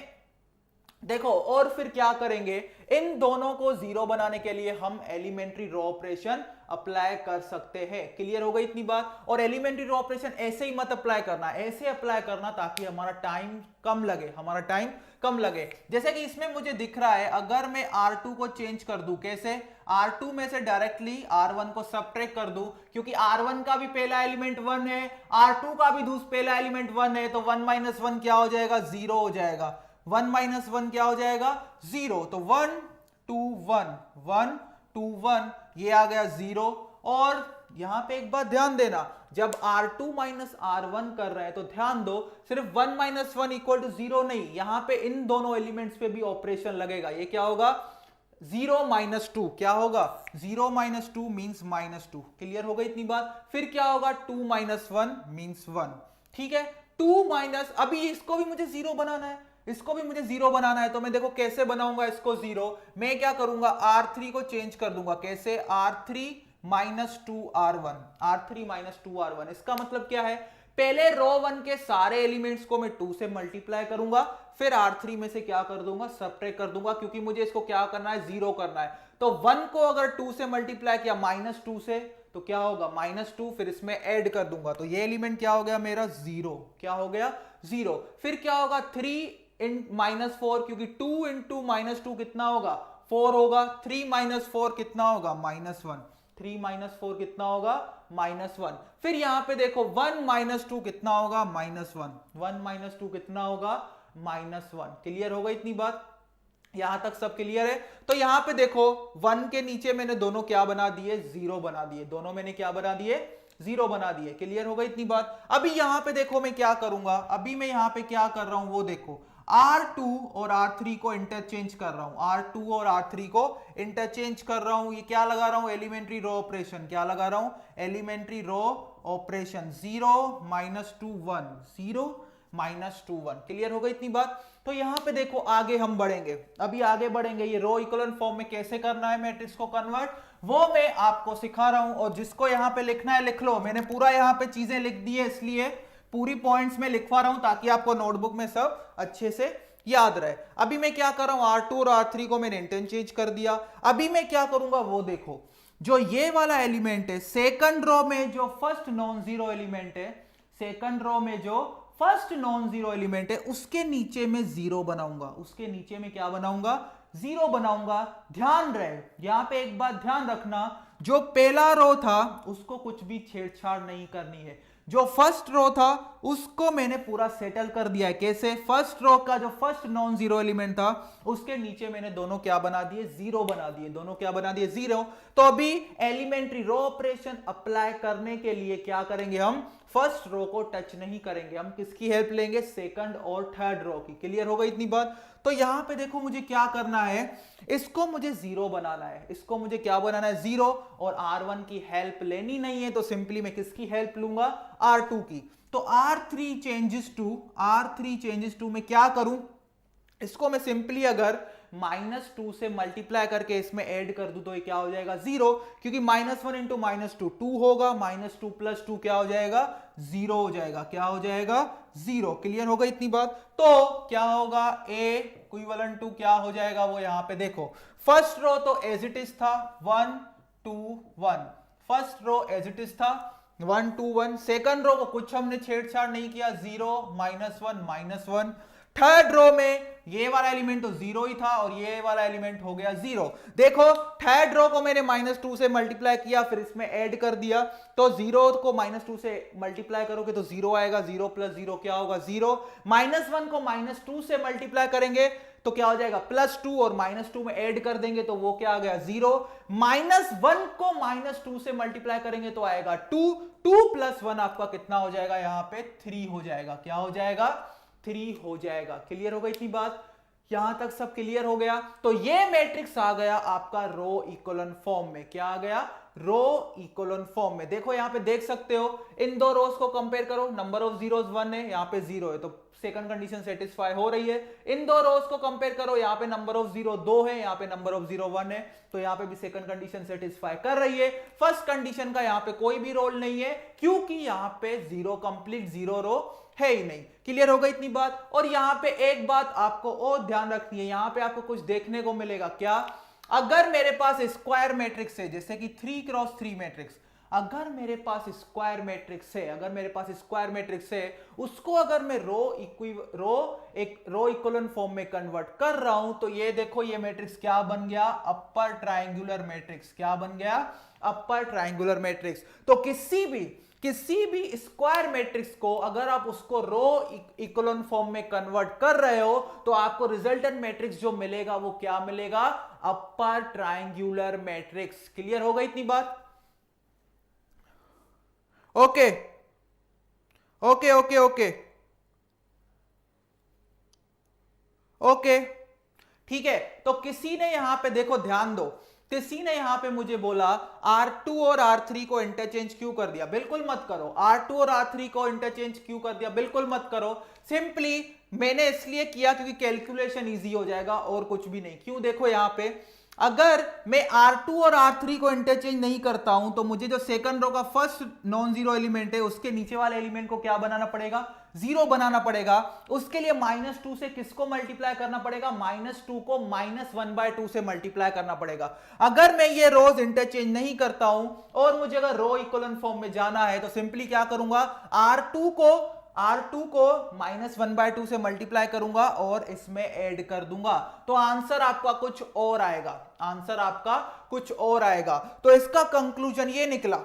देखो, और फिर क्या करेंगे? इन दोनों को जीरो बनाने के लिए हम एलिमेंट्री रो ऑपरेशन अप्लाई कर सकते हैं। क्लियर हो गई इतनी बात? और एलिमेंट्री रो ऑपरेशन ऐसे ही मत अप्लाई करना, ऐसे अप्लाई करना ताकि हमारा टाइम कम लगे, हमारा टाइम कम लगे। जैसे कि इसमें मुझे दिख रहा है, अगर मैं R2 को चेंज कर दूं, कैसे? R2 में से डायरेक्टली R1 को सबट्रैक्ट कर दूं, क्योंकि R1 का भी पहला एलिमेंट 1 है, R2 का भी पहला एलिमेंट 1 है, तो 1 - 1 क्या हो जाएगा? 0 हो जाएगा। 1 - 1 क्या हो जाएगा? 0। तो 1 2 1 1 2 1, ये आ गया 0। और यहां पे एक बात ध्यान देना, जब R2 - R1 कर रहे हैं तो ध्यान दो, सिर्फ 1 - 1 = 0 नहीं, यहां पे इन दोनों एलिमेंट्स पे भी ऑपरेशन लगेगा। ये क्या होगा? 0 - 2 क्या होगा? 0 - 2 मींस -2। क्लियर हो गई इतनी बात? फिर क्या होगा? 2 - 1 मींस 1, ठीक है? 2 माइनस, अभी इसको भी मुझे 0 बनाना है, इसको भी मुझे 0 बनाना है, तो मैं देखो कैसे बनाऊंगा इसको 0। मैं क्या करूंगा? R3 को चेंज कर दूंगा, कैसे? R3 - 2R1, R3 - 2R1। इसका मतलब क्या है? पहले रो 1 के सारे एलिमेंट्स को मैं 2 से मल्टीप्लाई करूंगा, फिर R3 में से क्या कर दूंगा? सबट्रैक्ट कर दूंगा, क्योंकि मुझे इसको क्या करना है? 0 करना है। तो 1 को अगर 2 से मल्टीप्लाई किया -2 से, तो क्या होगा -2, फिर इसमें ऐड कर दूंगा तो ये एलिमेंट क्या हो गया मेरा 0, क्या हो गया 0। फिर क्या होगा 3 इन -4, क्योंकि 2 इंटू -2 कितना होगा 4 होगा, 3 - 4 कितना होगा -1, 3 - 4 कितना होगा -1। फिर यहां पे देखो 1 - 2 कितना होगा -1, 1 - 2 कितना होगा -1। क्लियर होगा इतनी बात, यहां तक सब क्लियर है। तो यहां पे देखो 1 के नीचे मैंने दोनों क्या बना दिए 0 बना दिए, दोनों मैंने क्या बना दिए 0 बना दिए। क्लियर होगा इतनी बात। अभी यहां पे देखो मैं क्या करूंगा, अभी मैं यहां पे क्या कर रहा हूं वो देखो, R2 और R3 को इंटरचेंज कर रहा हूं, R2 और R3 को इंटरचेंज कर रहा हूं। ये क्या लगा रहा हूं एलिमेंट्री रो ऑपरेशन, क्या लगा रहा हूं एलिमेंट्री रो ऑपरेशन, 0 - 2 1, 0 - 2 1। क्लियर होगा इतनी बात। तो यहां पे देखो आगे हम बढ़ेंगे, अभी आगे बढ़ेंगे, ये रो इक्विवेलेंट फॉर्म में कैसे करना है मैट्रिक्स को कन्वर्ट वो मैं आपको सिखा रहा हूं। और जिसको यहां पे लिखना है लिख लो, मैंने पूरा यहां पे चीजें लिख दी है, इसलिए पूरी पॉइंट्स में लिखवा रहा हूं ताकि आपको नोटबुक में सब अच्छे से याद रहे। अभी मैं क्या कर रहा हूं R2 और R3 को मैंने इंटरचेंज कर दिया। अभी मैं क्या करूंगा वो देखो, जो ये वाला एलिमेंट है सेकंड रो में, जो फर्स्ट नॉन जीरो एलिमेंट है, सेकंड रो में जो फर्स्ट नॉन जीरो एलिमेंट है उसके नीचे में 0 बनाऊंगा, उसके नीचे में क्या बनाऊंगा 0 बनाऊंगा। ध्यान रहे यहां पे एक बात ध्यान रखना, जो पहला रो था उसको कुछ भी छेड़छाड़ नहीं करनी है, जो फर्स्ट रो था उसको मैंने पूरा सेटल कर दिया है। कैसे, फर्स्ट रो का जो फर्स्ट नॉन जीरो एलिमेंट था उसके नीचे मैंने दोनों क्या बना दिए 0 बना दिए, दोनों क्या बना दिए 0। तो अभी एलिमेंट्री रो ऑपरेशन अप्लाई करने के लिए क्या करेंगे, हम फर्स्ट रो को टच नहीं करेंगे, हम किसकी हेल्प लेंगे सेकंड और थर्ड रो की। क्लियर होगा इतनी बात। तो यहां पे देखो मुझे क्या करना है, इसको मुझे 0 बनाना है, इसको मुझे क्या बनाना है 0, और R1 की हेल्प लेनी नहीं है तो सिंपली मैं किसकी हेल्प लूंगा R2 की। तो R3 चेंजेस टू में क्या करूं, इसको मैं सिंपली अगर -2 से मल्टीप्लाई करके इसमें ऐड कर दूं तो ये क्या हो जाएगा 0, क्योंकि -1 इंटू -2 2 होगा, -2 + 2 क्या हो जाएगा 0 हो जाएगा, क्या हो जाएगा 0। क्लियर होगा इतनी बात। तो क्या होगा A इक्विवेलेंट टू क्या हो जाएगा वो यहां पे देखो, फर्स्ट रो तो एज इट इज था 1 2 1, first row as it is था 1 2 1, सेकंड रो को कुछ हमने छेड़छाड़ नहीं किया 0 -1 -1, थर्ड रो में ये वाला एलिमेंट तो 0 ही था और ये वाला एलिमेंट हो गया 0। देखो थर्ड रो को मैंने -2 से मल्टीप्लाई किया, फिर इसमें ऐड कर दिया, तो 0 को -2 से मल्टीप्लाई करोगे तो 0 आएगा, 0 + 0 क्या होगा 0। -1 को -2 से मल्टीप्लाई करेंगे तो क्या हो जाएगा +2, और -2 में ऐड कर देंगे तो वो क्या आ गया 0। -1 को -2 से मल्टीप्लाई करेंगे तो आएगा 2, 2 + 1 आपका कितना हो जाएगा यहां पे 3 हो जाएगा, क्या हो जाएगा 3 हो जाएगा। क्लियर हो गई इतनी बात, यहां तक सब क्लियर हो गया। तो ये मैट्रिक्स आ गया आपका रो इक्विवेलेंट फॉर्म में, क्या आ गया रो इक्विवेलेंट फॉर्म में। देखो यहां पे देख सकते हो, इन दो रोज को कंपेयर करो, नंबर ऑफ जीरोस 1 है, यहां पे 0 है, तो सेकंड कंडीशन सेटिस्फाई हो रही है। इन दो रोज को कंपेयर करो, यहां पे नंबर ऑफ 0 2 है, यहां पे नंबर ऑफ 0 1 है, तो यहां पे भी सेकंड कंडीशन सेटिस्फाई कर रही है। फर्स्ट कंडीशन का यहां पे कोई भी रोल नहीं है, क्योंकि यहां पे 0 कंप्लीट 0 रो है ही नहीं। क्लियर होगा इतनी बात। और यहां पे एक बात आपको और ध्यान रखनी है, यहां पे आपको कुछ देखने को मिलेगा, क्या, अगर मेरे पास स्क्वायर मैट्रिक्स है, जैसे कि 3x3 मैट्रिक्स, अगर मेरे पास स्क्वायर मैट्रिक्स है, अगर मेरे पास स्क्वायर मैट्रिक्स है, उसको अगर मैं रो इक्विवेलेंट फॉर्म में कन्वर्ट कर रहा हूं तो ये देखो ये मैट्रिक्स क्या बन गया अपर ट्रायंगुलर मैट्रिक्स, क्या बन गया अपर ट्रायंगुलर मैट्रिक्स। तो किसी भी स्क्वायर मैट्रिक्स को अगर आप उसको रो इक्विवेलेंट फॉर्म में कन्वर्ट कर रहे हो तो आपको रिजल्टेंट मैट्रिक्स जो मिलेगा वो क्या मिलेगा अपर ट्रायंगुलर मैट्रिक्स। क्लियर होगा इतनी बात। Okay okay okay okay okay ठीक है। तो किसी ने यहां पे देखो ध्यान दो, किसी ने यहां पे मुझे बोला R2 और R3 को इंटरचेंज क्यों कर दिया, बिल्कुल मत करो। R2 और R3 को इंटरचेंज क्यों कर दिया, बिल्कुल मत करो। सिंपली मैंने इसलिए किया क्योंकि कैलकुलेशन इजी हो जाएगा और कुछ भी नहीं। क्यों, देखो यहां पे अगर मैं R2 और R3 को इंटरचेंज नहीं करता हूं तो मुझे जो सेकंड रो का फर्स्ट नॉन जीरो एलिमेंट है उसके नीचे वाले एलिमेंट को क्या बनाना पड़ेगा जीरो बनाना पड़ेगा, उसके लिए -2 से किसको मल्टीप्लाई करना पड़ेगा, -2 को -1/2 से मल्टीप्लाई करना पड़ेगा। अगर मैं ये रोज इंटरचेंज नहीं करता हूं और मुझे अगर रो इक्विवेलेंट फॉर्म में जाना है तो सिंपली क्या करूंगा, R2 को -1/2 से मल्टीप्लाई करूंगा और इसमें ऐड कर दूंगा, तो आंसर आपका कुछ और आएगा, आंसर आपका कुछ और आएगा। तो इसका कंक्लूजन ये निकला,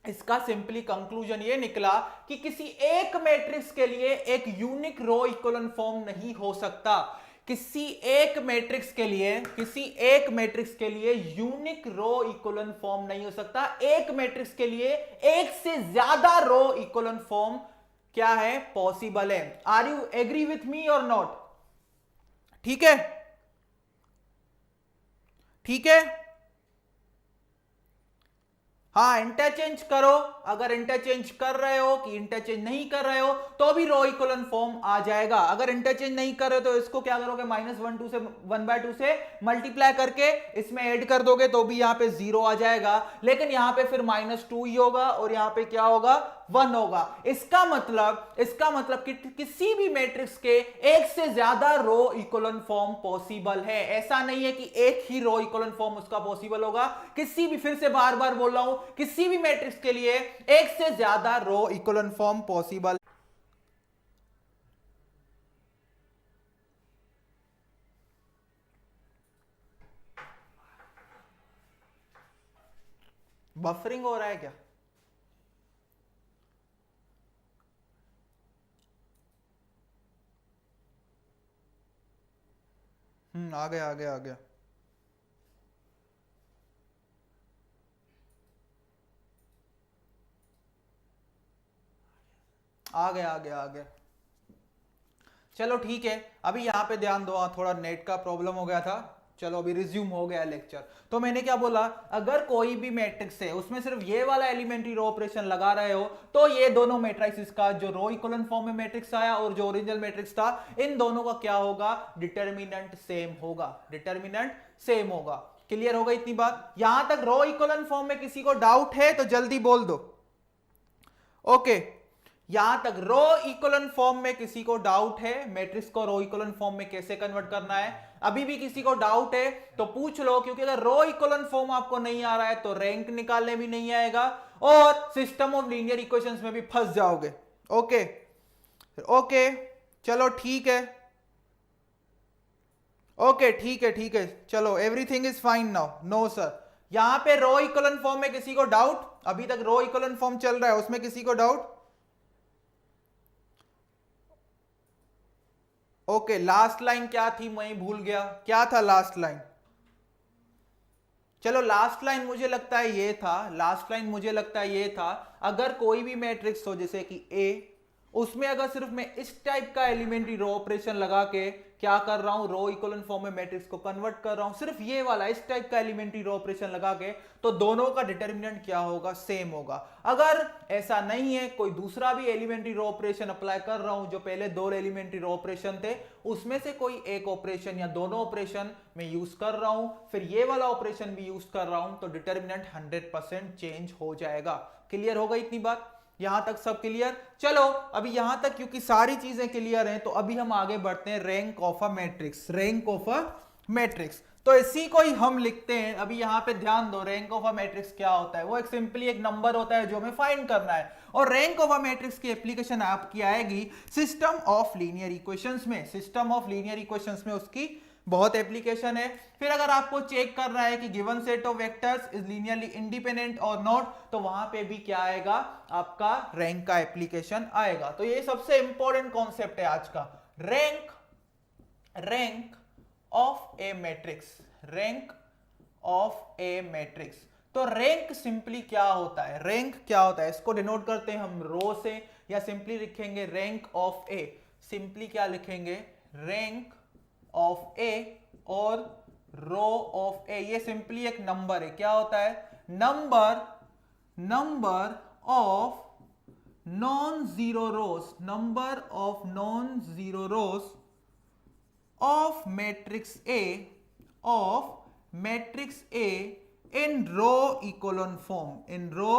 इसका सिंपली कंक्लूजन ये निकला कि किसी एक मैट्रिक्स के लिए एक यूनिक रो इक्विवेलेंट फॉर्म नहीं हो सकता, किसी एक मैट्रिक्स के लिए यूनिक रो इक्विवेलेंट फॉर्म नहीं हो सकता, एक मैट्रिक्स के लिए एक से ज्यादा रो इक्विवेलेंट फॉर्म क्या है, पॉसिबल है। Are you agree with me और नॉट? ठीक है, ठीक है, हाँ इंटरचेंज करो, अगर इंटरचेंज कर रहे हो कि इंटरचेंज नहीं कर रहे हो तो भी रो इक्विवेलेंट फॉर्म आ जाएगा। अगर इंटरचेंज नहीं कर रहे हो तो इसको क्या करोगे, -1/2 से मल्टीप्लाई करके इसमें ऐड कर दोगे तो भी यहां पे 0 आ जाएगा, लेकिन यहां पे फिर -2 ही होगा और यहां पे क्या होगा, 1 होगा। इसका मतलब कि किसी भी मैट्रिक्स के एक से ज्यादा रो इक्विवेलेंट फॉर्म पॉसिबल है, ऐसा नहीं है कि एक ही रो इक्विवेलेंट फॉर्म उसका पॉसिबल होगा। किसी भी, फिर से बार बार बोल रहा हूं, किसी भी मैट्रिक्स के लिए एक से ज्यादा रो इक्विवेलेंट फॉर्म पॉसिबल। बफरिंग हो रहा है क्या? आ गया आ गया आ गया। आ गया आ गया आ गया। चलो ठीक है, अभी यहां पे ध्यान दो, थोड़ा नेट का प्रॉब्लम हो गया था। चलो अभी रिज्यूम हो गया लेक्चर। तो मैंने क्या बोला, अगर कोई भी मैट्रिक्स है उसमें सिर्फ ये वाला एलिमेंट्री रो ऑपरेशन लगा रहे हो तो ये दोनों मैट्रिक्स का जो रो इक्विवेलेंट फॉर्म में मैट्रिक्स आया और जो ओरिजिनल मैट्रिक्स था, इन दोनों का क्या होगा, डिटरमिनेंट सेम होगा, डिटरमिनेंट सेम होगा। क्लियर होगा इतनी बात? यहां तक रो इक्विवेलेंट फॉर्म में किसी को डाउट है तो जल्दी बोल दो। ओके, यहां तक रो इक्विवेलेंट फॉर्म में किसी को डाउट है, मैट्रिक्स को रो इक्विवेलेंट फॉर्म में कैसे कन्वर्ट करना है, अभी भी किसी को डाउट है तो पूछ लो, क्योंकि अगर रो इक्विवेलेंट फॉर्म आपको नहीं आ रहा है तो रैंक निकालने भी नहीं आएगा और सिस्टम ऑफ लीनियर इक्वेशंस में भी फंस जाओगे। ओके ओके, चलो ठीक है, ओके ठीक है ठीक है, चलो everything is fine now. No sir, यहां पे रो इक्विवेलेंट फॉर्म में किसी को डाउट? अभी तक रो इक्विवेलेंट फॉर्म चल रहा है, उसमें किसी को डाउट? ओके, लास्ट लाइन क्या थी, मैं भूल गया, क्या था लास्ट लाइन? चलो लास्ट लाइन मुझे लगता है ये था, लास्ट लाइन मुझे लगता है ये था, अगर कोई भी मैट्रिक्स हो जैसे कि ए, उसमें अगर सिर्फ मैं इस टाइप का एलिमेंट्री रो ऑपरेशन लगा के क्या कर रहा हूं, रो इक्विवेलेंट फॉर्म में मैट्रिक्स को कन्वर्ट कर रहा हूं, सिर्फ ये वाला इस टाइप का एलिमेंट्री रो ऑपरेशन लगा के, तो दोनों का डिटरमिनेंट क्या होगा, सेम होगा। अगर ऐसा नहीं है, कोई दूसरा भी एलिमेंट्री रो ऑपरेशन अप्लाई कर रहा हूं, जो पहले दो एलिमेंट्री रो ऑपरेशन थे उसमें से कोई एक ऑपरेशन या दोनों ऑपरेशन में यूज कर रहा हूं, फिर ये वाला ऑपरेशन भी यूज कर रहा हूं, तो डिटरमिनेंट 100% चेंज हो जाएगा। क्लियर होगा इतनी बात? यहां तक सब क्लियर? चलो अभी यहां तक क्योंकि सारी चीजें क्लियर हैं तो अभी हम आगे बढ़ते हैं rank of a matrix, rank of a matrix. तो इसी को ही हम लिखते हैं। अभी यहां पे ध्यान दो, रैंक ऑफ अ मैट्रिक्स क्या होता है, वो एक सिंपली एक नंबर होता है जो हमें फाइंड करना है, और रैंक ऑफ अ मैट्रिक्स की एप्लीकेशन आपकी आएगी सिस्टम ऑफ लीनियर इक्वेशंस में, सिस्टम ऑफ लीनियर इक्वेशंस में उसकी बहुत एप्लीकेशन है। फिर अगर आपको चेक करना है कि given set of vectors is linearly independent और नॉट, तो वहां पे भी क्या आएगा, आपका रैंक का एप्लीकेशन आएगा। तो ये सबसे इंपॉर्टेंट कॉन्सेप्ट है आज का, rank, rank of A matrix, rank of A matrix. तो रैंक सिंपली क्या होता है, रैंक क्या होता है, इसको डिनोट करते हैं हम रो से, या सिंपली लिखेंगे रैंक ऑफ ए, सिंपली क्या लिखेंगे, रैंक ऑफ ए और रो ऑफ ए। ये सिंपली एक नंबर है, क्या होता है, number, number of non zero rows, number of non zero rows of matrix A, of matrix A in row equivalent form, in row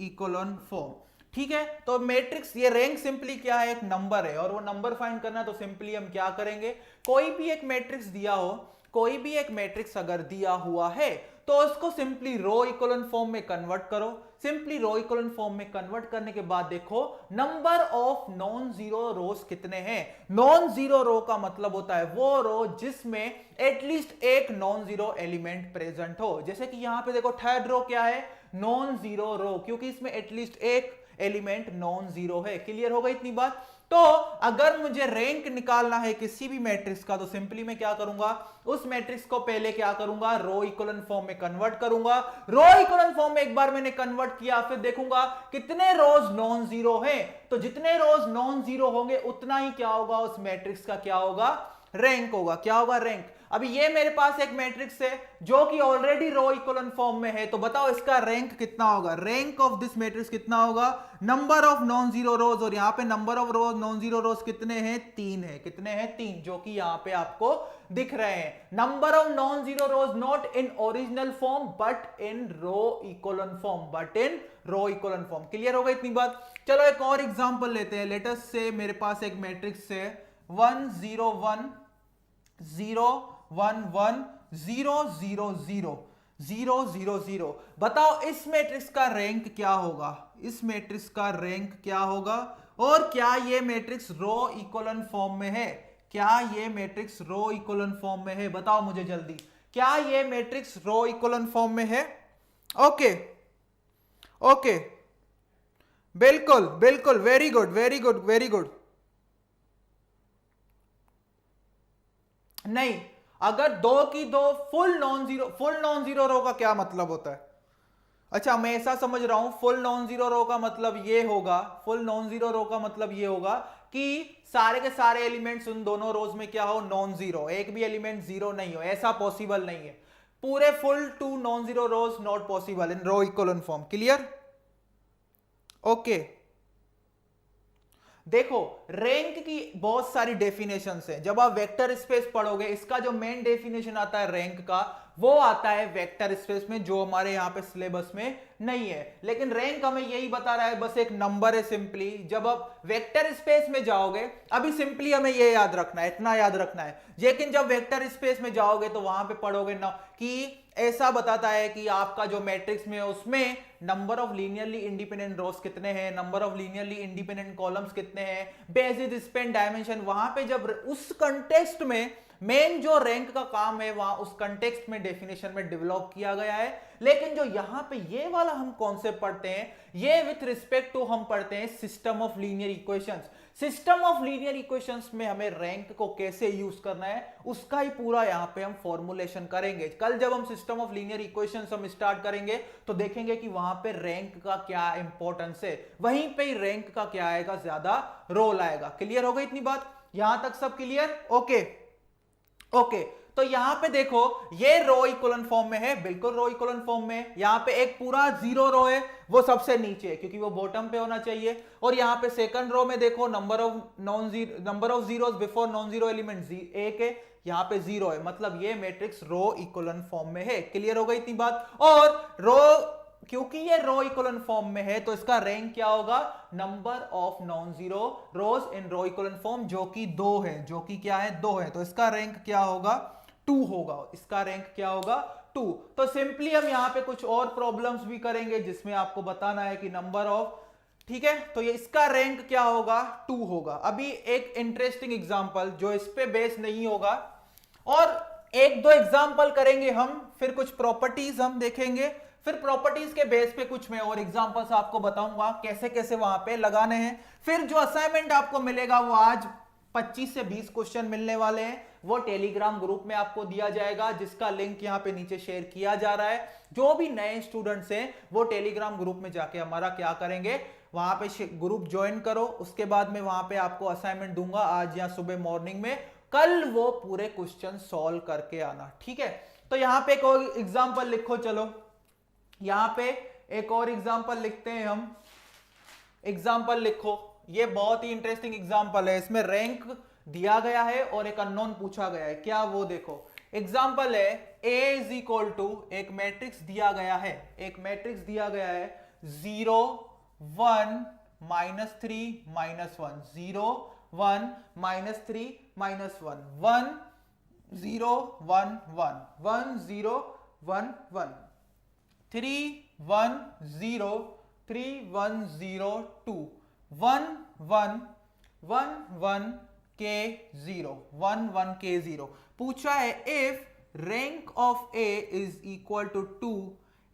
equivalent form. ठीक है, तो मैट्रिक्स ये रैंक सिंपली क्या है, एक नंबर है, और वो नंबर फाइंड करना तो सिंपली हम क्या करेंगे, कोई भी एक मैट्रिक्स दिया हो, कोई भी एक मैट्रिक्स अगर दिया हुआ है तो उसको सिंपली रो इक्विवेलेंट फॉर्म में कन्वर्ट करो। सिंपली रो इक्विवेलेंट फॉर्म में कन्वर्ट करने के बाद देखो नंबर ऑफ नॉन जीरो रोज कितने हैं। नॉन जीरो रो का मतलब होता है वो रो जिसमें एटलीस्ट एक नॉन जीरो एलिमेंट प्रेजेंट हो। जैसे कि यहां पे देखो थर्ड रो क्या है, नॉन जीरो रो, क्योंकि इसमें एटलीस्ट एक एलिमेंट नॉन जीरो है। क्लियर होगा इतनी बात। तो अगर मुझे रैंक निकालना है किसी भी मैट्रिक्स का तो सिंपली मैं क्या करूंगा, उस मैट्रिक्स को पहले क्या करूंगा, रो इक्विवेलेंट फॉर्म में कन्वर्ट करूंगा। रो इक्विवेलेंट फॉर्म में एक बार मैंने कन्वर्ट किया, फिर देखूंगा कितने रोज नॉन जीरो हैं, तो जितने रोज नॉन जीरो होंगे उतना ही क्या होगा, उस मैट्रिक्स का क्या होगा, रैंक होगा। क्या होगा, रैंक। अभी ये मेरे पास एक मैट्रिक्स है जो कि ऑलरेडी रो इक्विवेलेंट फॉर्म में है, तो बताओ इसका रैंक कितना होगा। रैंक ऑफ दिस मैट्रिक्स कितना होगा, नंबर ऑफ नॉन जीरो रोज, और यहां पे number of rose non zero रोज कितने हैं, 3 है। कितने हैं, 3, जो कि यहां पे आपको दिख रहे हैं। Number of non zero rows not in original form but in row equivalent form, but in row equivalent form. Clear होगा इतनी बात। चलो एक और एग्जांपल लेते हैं। लेट अस से मेरे पास एक मैट्रिक्स है 1 0 1 0 1 1 0 0 0 0 0 0। बताओ इस मैट्रिक्स का रैंक क्या होगा, इस मैट्रिक्स का रैंक क्या होगा, और क्या ये मैट्रिक्स रो इक्विवेलेंट फॉर्म में है, क्या ये मैट्रिक्स रो इक्विवेलेंट फॉर्म में है, बताओ मुझे जल्दी, क्या ये मैट्रिक्स रो इक्विवेलेंट फॉर्म में है। ओके ओके, बिल्कुल बिल्कुल, very good very good very good. नहीं, अगर दो की दो फुल नॉन जीरो रो का क्या मतलब होता है, अच्छा मैं ऐसा समझ रहा हूं, फुल नॉन जीरो रो का मतलब ये होगा, फुल नॉन जीरो रो का मतलब ये होगा कि सारे के सारे एलिमेंट्स उन दोनों रोज में क्या हो, नॉन जीरो, एक भी एलिमेंट जीरो नहीं हो, ऐसा पॉसिबल नहीं है। पूरे full two non zero rows not possible in row equivalent form. Clear, okay. देखो रैंक की बहुत सारी डेफिनेशंस हैं। जब आप वेक्टर स्पेस पढ़ोगे, इसका जो मेन डेफिनेशन आता है रैंक का, वो आता है वेक्टर स्पेस में, जो हमारे यहां पे सिलेबस में नहीं है। लेकिन रैंक हमें यही बता रहा है, बस एक नंबर है सिंपली। जब आप वेक्टर स्पेस में जाओगे, अभी सिंपली हमें ये याद रखना है, इतना याद रखना है, लेकिन जब वेक्टर स्पेस में जाओगे तो वहां पे पढ़ोगे ना कि ऐसा बताता है कि आपका जो मैट्रिक्स में है उसमें नंबर ऑफ लीनियरली इंडिपेंडेंट रोज कितने हैं, number of linearly independent columns कितने हैं, बेसिस, स्पैन, डायमेंशन। वहां पे जब उस कंटेक्स्ट में मेन जो रैंक का काम है वहां उस कंटेक्स्ट में डेफिनेशन में डेवलप किया गया है। लेकिन जो यहां पे ये वाला हम कॉन्सेप्ट पढ़ते हैं, ये विथ रिस्पेक्ट टू हम पढ़ते हैं system of linear equations. System of linear equations में हमें रैंक को कैसे यूज करना है उसका ही पूरा यहां पे हम फॉर्मुलेशन करेंगे। कल जब हम सिस्टम ऑफ लीनियर इक्वेशंस हम स्टार्ट करेंगे तो देखेंगे कि वहां पे रैंक का क्या इंपॉर्टेंस है, वहीं पे ही रैंक का क्या आएगा, ज्यादा रोल आएगा। क्लियर हो गई इतनी बात, यहां तक सब क्लियर, ओके ओके। तो यहां पे देखो ये रो इक्विवेलेंट फॉर्म में है, बिल्कुल रो इक्विवेलेंट फॉर्म में। यहां पे एक पूरा जीरो रो है, वो सबसे नीचे है क्योंकि वो बॉटम पे होना चाहिए। और यहां पे सेकंड रो में देखो number of zeros before non zero element एक है, यहां पे जीरो है, मतलब ये मैट्रिक्स रो इक्विवेलेंट फॉर्म में है। क्लियर हो गई इतनी बात। और रो, क्योंकि ये रो इक्विवेलेंट फॉर्म में है तो इसका रैंक क्या होगा, number of non zero rows in row equivalent form, जो कि 2 है, जो कि क्या है, 2 है, तो इसका रैंक क्या होगा, 2 होगा। इसका रैंक क्या होगा, 2। तो सिंपली हम यहां पे कुछ और प्रॉब्लम्स भी करेंगे जिसमें आपको बताना है कि नंबर ऑफ, ठीक है, तो ये इसका रैंक क्या होगा, 2 होगा। अभी एक इंटरेस्टिंग एग्जांपल जो इस पे बेस नहीं होगा, और एक दो एग्जांपल करेंगे हम, फिर कुछ प्रॉपर्टीज हम देखेंगे, फिर प्रॉपर्टीज के बेस पे कुछ मैं और एग्जांपल्स आपको बताऊंगा कैसे कैसे वहां पे लगाने हैं। फिर जो असाइनमेंट आपको मिलेगा वो आज 25 से 20 क्वेश्चन मिलने वाले हैं, वो टेलीग्राम ग्रुप में आपको दिया जाएगा, जिसका लिंक यहाँ पे नीचे शेयर किया जा रहा है। जो भी नए स्टूडेंट्स हैं वो टेलीग्राम ग्रुप में जाके हमारा क्या करेंगे, वहां पे ग्रुप ज्वाइन करो। उसके बाद में वहां पे आपको असाइनमेंट दूंगा आज या सुबह मॉर्निंग में, कल वो पूरे क्वेश्चन सॉल्व करके आना, ठीक है। तो यहाँ पे एक और एग्जाम्पल लिखो, चलो यहां पे एक और एग्जाम्पल लिखते हैं हम। एग्जाम्पल लिखो, ये बहुत ही इंटरेस्टिंग एग्जाम्पल है, इसमें रैंक दिया गया है और एक अननोन पूछा गया है, क्या वो देखो। एग्जाम्पल है A इज इक्वल टू, एक मैट्रिक्स दिया गया है, एक मैट्रिक्स दिया गया है 0 1 -3 -1, 0 1 -3 -1, 1 0 1 1, 1 0 1 1, 3 1 0 3 1 0 2, 1 1 1 1 k 0, 1 1 k 0। पूछा है if rank of A is equal to 2,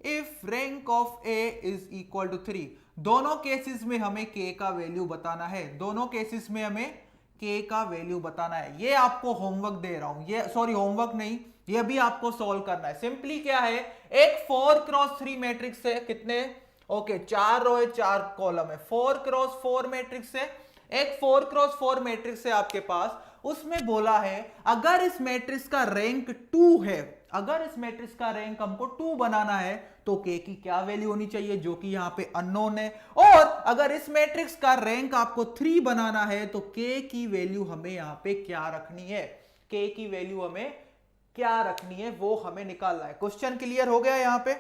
if rank of A is equal to 3। दोनों केसेस में हमें k का वैल्यू बताना है, दोनों केसेस में हमें k का वैल्यू बताना है। ये आपको होमवर्क दे रहा हूं, ये सॉरी होमवर्क नहीं, ये भी आपको सॉल्व करना है। सिंपली क्या है, एक 4x3 मैट्रिक्स है, कितने ओके 4 रो है 4 कॉलम है, 4x4 मैट्रिक्स है, एक 4x4 मैट्रिक्स है आपके पास। उसमें बोला है अगर इस मैट्रिक्स का रैंक 2 है, अगर इस मैट्रिक्स का रैंक हमको 2 बनाना है तो k की क्या वैल्यू होनी चाहिए, जो कि यहां पे अननोन है। और अगर इस मैट्रिक्स का रैंक आपको 3 बनाना है तो k की वैल्यू हमें यहां पे क्या रखनी है, k की वैल्यू हमें क्या रखनी है वो हमें निकालना है। क्वेश्चन क्लियर हो गया यहां पे?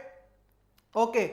Okay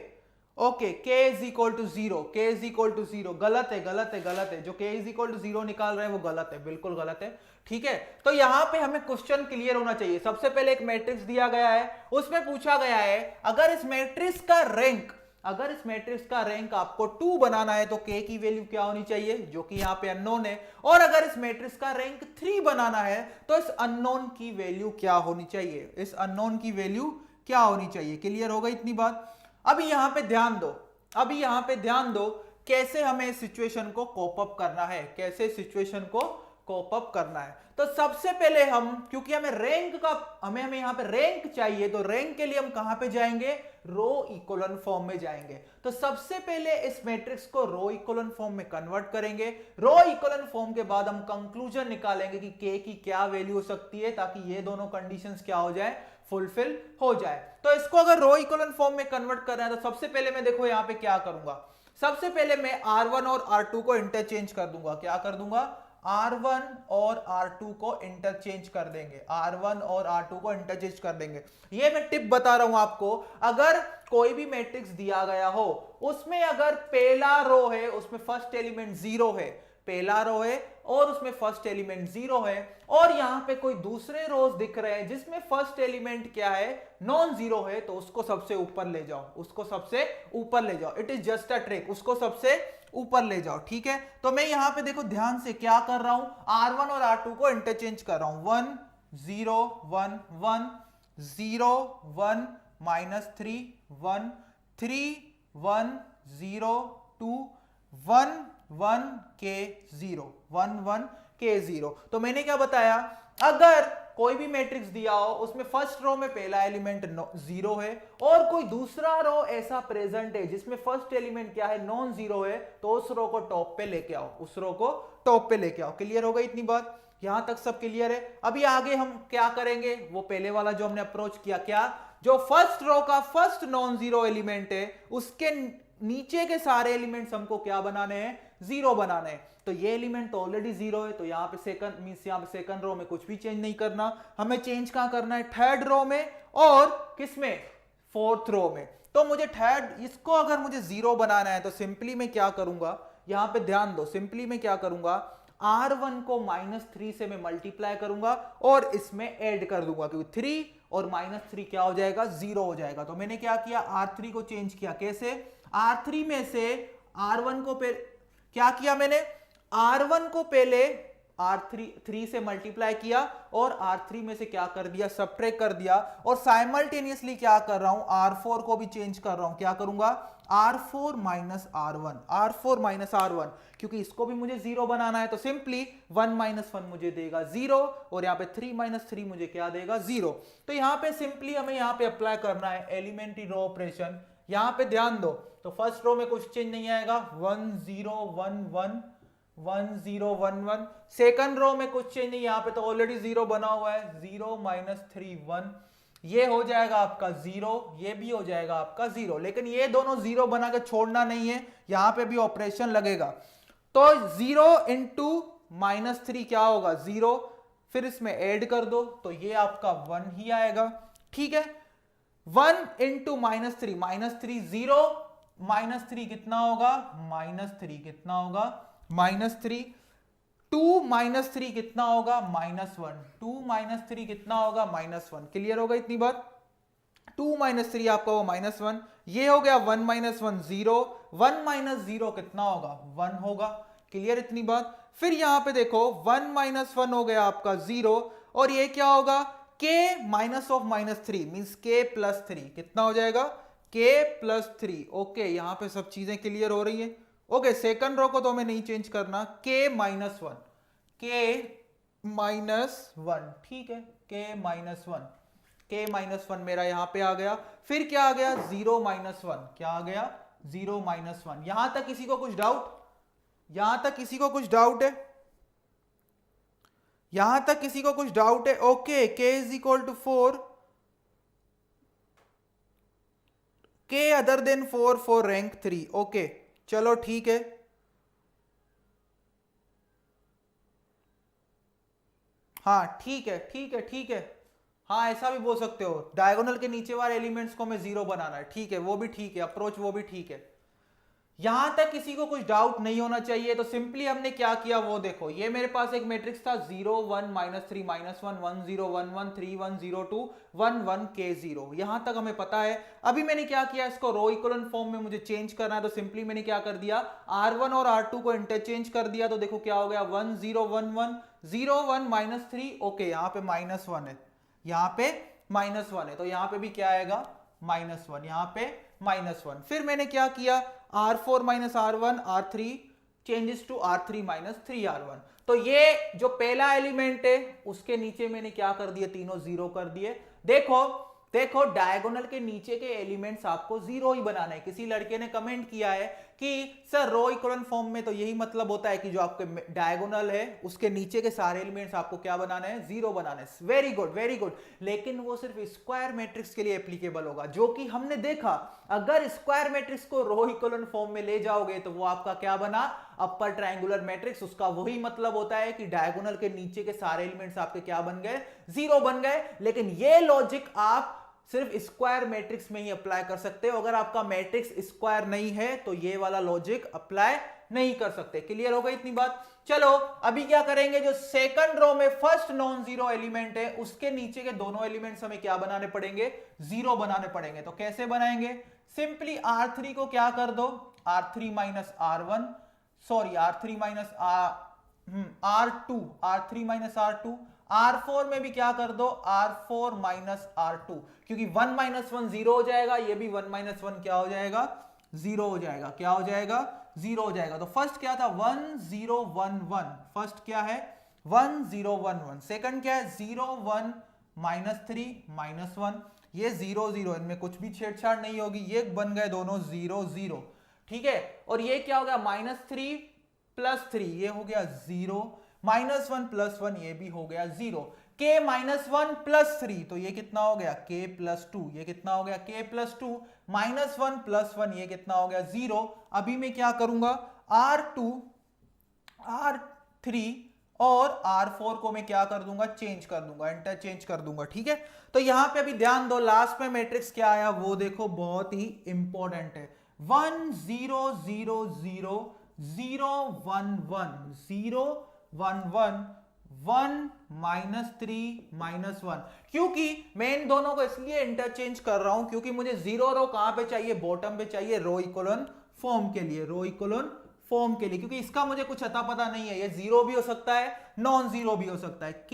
okay, k is equal to 0, k is equal to 0, गलत है गलत है गलत है, जो k इज इक्वल टू 0 निकाल रहे हैं वो गलत है, बिल्कुल गलत है। ठीक है, तो यहां पे हमें क्वेश्चन क्लियर होना चाहिए। सबसे पहले एक मैट्रिक्स दिया गया है, उसमें पूछा गया है अगर इस मैट्रिक्स का रैंक, अगर इस मैट्रिक्स का रैंक आपको 2 बनाना है तो k की वैल्यू क्या होनी चाहिए, जो कि यहां पे अननोन है। और अगर इस मैट्रिक्स का रैंक 3 बनाना है तो इस अननोन की वैल्यू क्या होनी चाहिए, इस अननोन की वैल्यू क्या होनी चाहिए। क्लियर हो गई इतनी बात? अभी यहां पे ध्यान दो, अभी यहां पे ध्यान दो कैसे हमें इस सिचुएशन को कोप अप करना है, कैसे सिचुएशन को कोप अप करना है। तो सबसे पहले हम, क्योंकि हमें रैंक का, हमें यहां पे रैंक चाहिए, तो रैंक के लिए हम कहां पे जाएंगे, रो इक्वलन फॉर्म में जाएंगे। तो सबसे पहले इस मैट्रिक्स को रो इक्वलन फॉर्म में कन्वर्ट करेंगे। रो इक्वलन फॉर्म के बाद हम कंक्लूजन निकालेंगे कि k की क्या वैल्यू हो सकती है, ताकि ये दोनों कंडीशंस क्या हो जाए, फुलफिल हो जाए। तो इसको अगर रो इक्वलन फॉर्म में कन्वर्ट करना है तो सबसे पहले मैं देखो यहां पे क्या करूंगा, सबसे पहले मैं R1 और R2 को इंटरचेंज कर दूंगा। क्या कर दूंगा, R1 और R2 को इंटरचेंज कर देंगे, R1 और R2 को इंटरचेंज कर देंगे। ये मैं टिप बता रहा हूं आपको, अगर कोई भी मैट्रिक्स दिया गया हो उसमें अगर पहला रो है उसमें फर्स्ट एलिमेंट 0 है, पहला रो है और उसमें फर्स्ट एलिमेंट 0 है, और यहां पे कोई दूसरे रोज दिख रहे हैं जिसमें फर्स्ट एलिमेंट क्या है, नॉन जीरो है, तो उसको सबसे ऊपर ले जाओ, उसको सबसे ऊपर ले जाओ। It is just a trick, उसको सबसे ऊपर ले जाओ। ठीक है, तो मैं यहां पे देखो ध्यान से क्या कर रहा हूं, R1 और R2 को इंटरचेंज कर रहा हूं, 1 0 1 1 0 1 -3 1 3 1 0 2 1 1 k 0 1 1 k 0। तो मैंने क्या बताया, अगर कोई भी मैट्रिक्स दिया हो उसमें फर्स्ट रो में पहला एलिमेंट 0 है और कोई दूसरा रो ऐसा प्रेजेंट है जिसमें फर्स्ट एलिमेंट क्या है, नॉन जीरो है, तो उस रो को टॉप पे लेके आओ, उस रो को टॉप पे लेके आओ। क्लियर हो गई इतनी बात? यहां तक सब क्लियर है? अभी आगे हम क्या करेंगे, वो पहले वाला जो हमने अप्रोच किया, क्या, जो फर्स्ट रो का फर्स्ट नॉन जीरो एलिमेंट है उसके नीचे के सारे एलिमेंट्स हमको क्या बनाने हैं, 0 बनाने हैं। तो ये एलिमेंट तो ऑलरेडी 0 है, तो यहां पे सेकंड मींस यहां पे सेकंड रो में कुछ भी चेंज नहीं करना, हमें चेंज कहां करना है, थर्ड रो में और किसमें, फोर्थ रो में। तो मुझे थर्ड, इसको अगर मुझे 0 बनाना है तो सिंपली मैं क्या करूंगा, यहां पे ध्यान दो, सिंपली मैं क्या करूंगा, R1 को -3 से मैं मल्टीप्लाई करूंगा और इसमें ऐड कर दूंगा, क्योंकि 3 और -3 क्या हो जाएगा, 0 हो जाएगा। तो मैंने क्या किया, R3 को चेंज किया, कैसे, R3 में से R1 को क्या किया मैंने, R1 को पहले R3 से मल्टीप्लाई किया और R3 में से क्या कर दिया, सब्ट्रैक्ट कर दिया, और साइमल्टेनियसली क्या कर रहा हूं, R4 को भी चेंज कर रहा हूं। क्या करूंगा, R4 minus R1, R4 minus R1, क्योंकि इसको भी मुझे 0 बनाना है, तो सिंपली 1 माइनस 1 मुझे देगा 0, और यहां पे 3 माइनस 3 मुझे क्या देगा, 0। तो यहां पे सिंपली हमें यहां पे अप्लाई करना है एलिमेंट्री रो ऑपरेशन। यहां पे ध्यान दो, तो फर्स्ट रो में कुछ चेंज नहीं आएगा, 1 0 1 1 1 0 1 1। सेकंड रो में कुछ चेंज नहीं, यहां पे तो ऑलरेडी 0 बना हुआ है, 0 -3 1, ये हो जाएगा आपका 0, ये भी हो जाएगा आपका 0। लेकिन ये दोनों 0 बना के छोड़ना नहीं है, यहां पे भी ऑपरेशन लगेगा। तो 0 इंटू -3 क्या होगा, 0, फिर इसमें ऐड कर दो तो ये आपका 1 ही आएगा। ठीक है, 1 इंटू -3, -3 0, -3 कितना होगा, -3 कितना होगा, -3, 2 - 3 कितना होगा, -1, 2 - 3 कितना होगा, -1। क्लियर होगा इतनी बात। 2 - 3 आपका वो -1, ये हो गया 1 - 1 0, 1 - 0 कितना होगा, 1 होगा। क्लियर इतनी बात। फिर यहां पे देखो 1 - 1 हो गया आपका 0, और ये क्या होगा, k minus of -3 means k + 3 कितना हो जाएगा, k + 3। ओके, यहां पे सब चीजें क्लियर हो रही है। ओके, सेकंड रो को तो हमें नहीं चेंज करना, k - 1, k - 1, ठीक है, k - 1, k - 1 मेरा यहां पे आ गया। फिर क्या आ गया, 0 - 1, क्या आ गया, 0 - 1। यहां तक किसी को कुछ डाउट, यहां तक किसी को कुछ डाउट है, यहां तक किसी को कुछ डाउट है। Okay, k = 4, k other than 4 for rank 3। Okay, चलो ठीक है। हाँ ठीक है, ठीक है, ठीक है। हाँ ऐसा भी बोल सकते हो, डायगोनल के नीचे वाले एलिमेंट्स को हमें 0 बनाना है, ठीक है, वो भी ठीक है, अप्रोच वो भी ठीक है। यहां तक किसी को कुछ डाउट नहीं होना चाहिए। तो सिंपली हमने क्या किया वो देखो, ये मेरे पास एक मैट्रिक्स था 0 1 -3 -1 1 0 1 1 3 1 0 2 1 1 k 0, यहां तक हमें पता है। अभी मैंने क्या किया, इसको रो इक्विवेलेंट फॉर्म में मुझे चेंज करना है, तो सिंपली मैंने क्या कर दिया, R1 और R2 को इंटरचेंज कर दिया। तो देखो क्या हो गया, 1 0 1 1 0 1 -3। ओके, यहाँ पे -1 है, यहाँ पे -1 है, तो यहाँ पे भी क्या आएगा, -1, यहाँ पे -1। फिर मैंने क्या किया, R4 - R1 R3 changes to R3 - 3R1। तो ये जो पहला एलिमेंट है उसके नीचे मैंने क्या कर दिया, तीनों 0 कर दिए। देखो देखो, डायगोनल के नीचे के एलिमेंट्स आपको 0 ही बनाना है। किसी लड़के ने कमेंट किया है कि सर रो इक्विवेलेंट फॉर्म में तो यही मतलब होता है कि जो आपके डायगोनल है उसके नीचे के सारे एलिमेंट्स आपको क्या बनाना है, 0 बनाना है। Very good, very good. लेकिन वो सिर्फ स्क्वायर मैट्रिक्स के लिए एप्लीकेबल होगा, जो कि हमने देखा, अगर स्क्वायर मैट्रिक्स को रो इक्विवेलेंट फॉर्म में ले जाओगे तो वो आपका क्या बना, अपर ट्रायंगुलर मैट्रिक्स। उसका वही मतलब होता है कि डायगोनल के नीचे के सारे एलिमेंट्स आपके क्या बन गए, 0 बन गए। लेकिन ये लॉजिक आप सिर्फ स्क्वायर मैट्रिक्स में ही अप्लाई कर सकते हो। अगर आपका मैट्रिक्स स्क्वायर नहीं है तो ये वाला लॉजिक अप्लाई नहीं कर सकते। क्लियर हो गई इतनी बात। चलो अभी क्या करेंगे, जो सेकंड रो में फर्स्ट नॉन जीरो एलिमेंट है उसके नीचे के दोनों एलिमेंट्स हमें क्या बनाने पड़ेंगे, 0 बनाने पड़ेंगे। तो कैसे बनाएंगे, सिंपली R3 को क्या कर दो, R3 - R1, sorry R3 - R2, R3 - R2। R4 में भी क्या कर दो, R4 - R2, क्योंकि 1 - 1 0 हो जाएगा, ये भी 1 - 1 क्या हो जाएगा, 0 हो जाएगा। क्या हो जाएगा, 0 हो जाएगा। तो फर्स्ट क्या था, 1 0 1 1, फर्स्ट क्या है 1 0 1 1, सेकंड क्या है 0 1 -3 -1, ये 0 0, इनमें कुछ भी छेड़छाड़ नहीं होगी, ये बन गए दोनों 0 0, ठीक है। और ये क्या हो गया, -3 + 3, ये हो गया 0, -1 + 1, ये भी हो गया 0, k - 1 + 3, तो ये कितना हो गया, k + 2, ये कितना हो गया, k + 2, -1 + 1, ये कितना हो गया 0। अभी मैं क्या करूंगा, R2 R3 और R4 को मैं क्या कर दूंगा, चेंज कर दूंगा, इंटरचेंज कर दूंगा, ठीक है। तो यहां पे अभी ध्यान दो, लास्ट में मैट्रिक्स क्या आया वो देखो, बहुत ही इंपॉर्टेंट है, 1 0 0 0 0 1 1 0 1 1 1 -3 -1। क्योंकि मैं इन दोनों को इसलिए इंटरचेंज कर रहा हूं क्योंकि मुझे 0 रो कहां पे चाहिए, बॉटम पे चाहिए, रो इक्विवेलेंट फॉर्म के लिए, रो इक्विवेलेंट फॉर्म के लिए, क्योंकि इसका मुझे कुछ अता पता नहीं है, ये 0 भी हो सकता है, नॉन 0 भी हो सकता है। k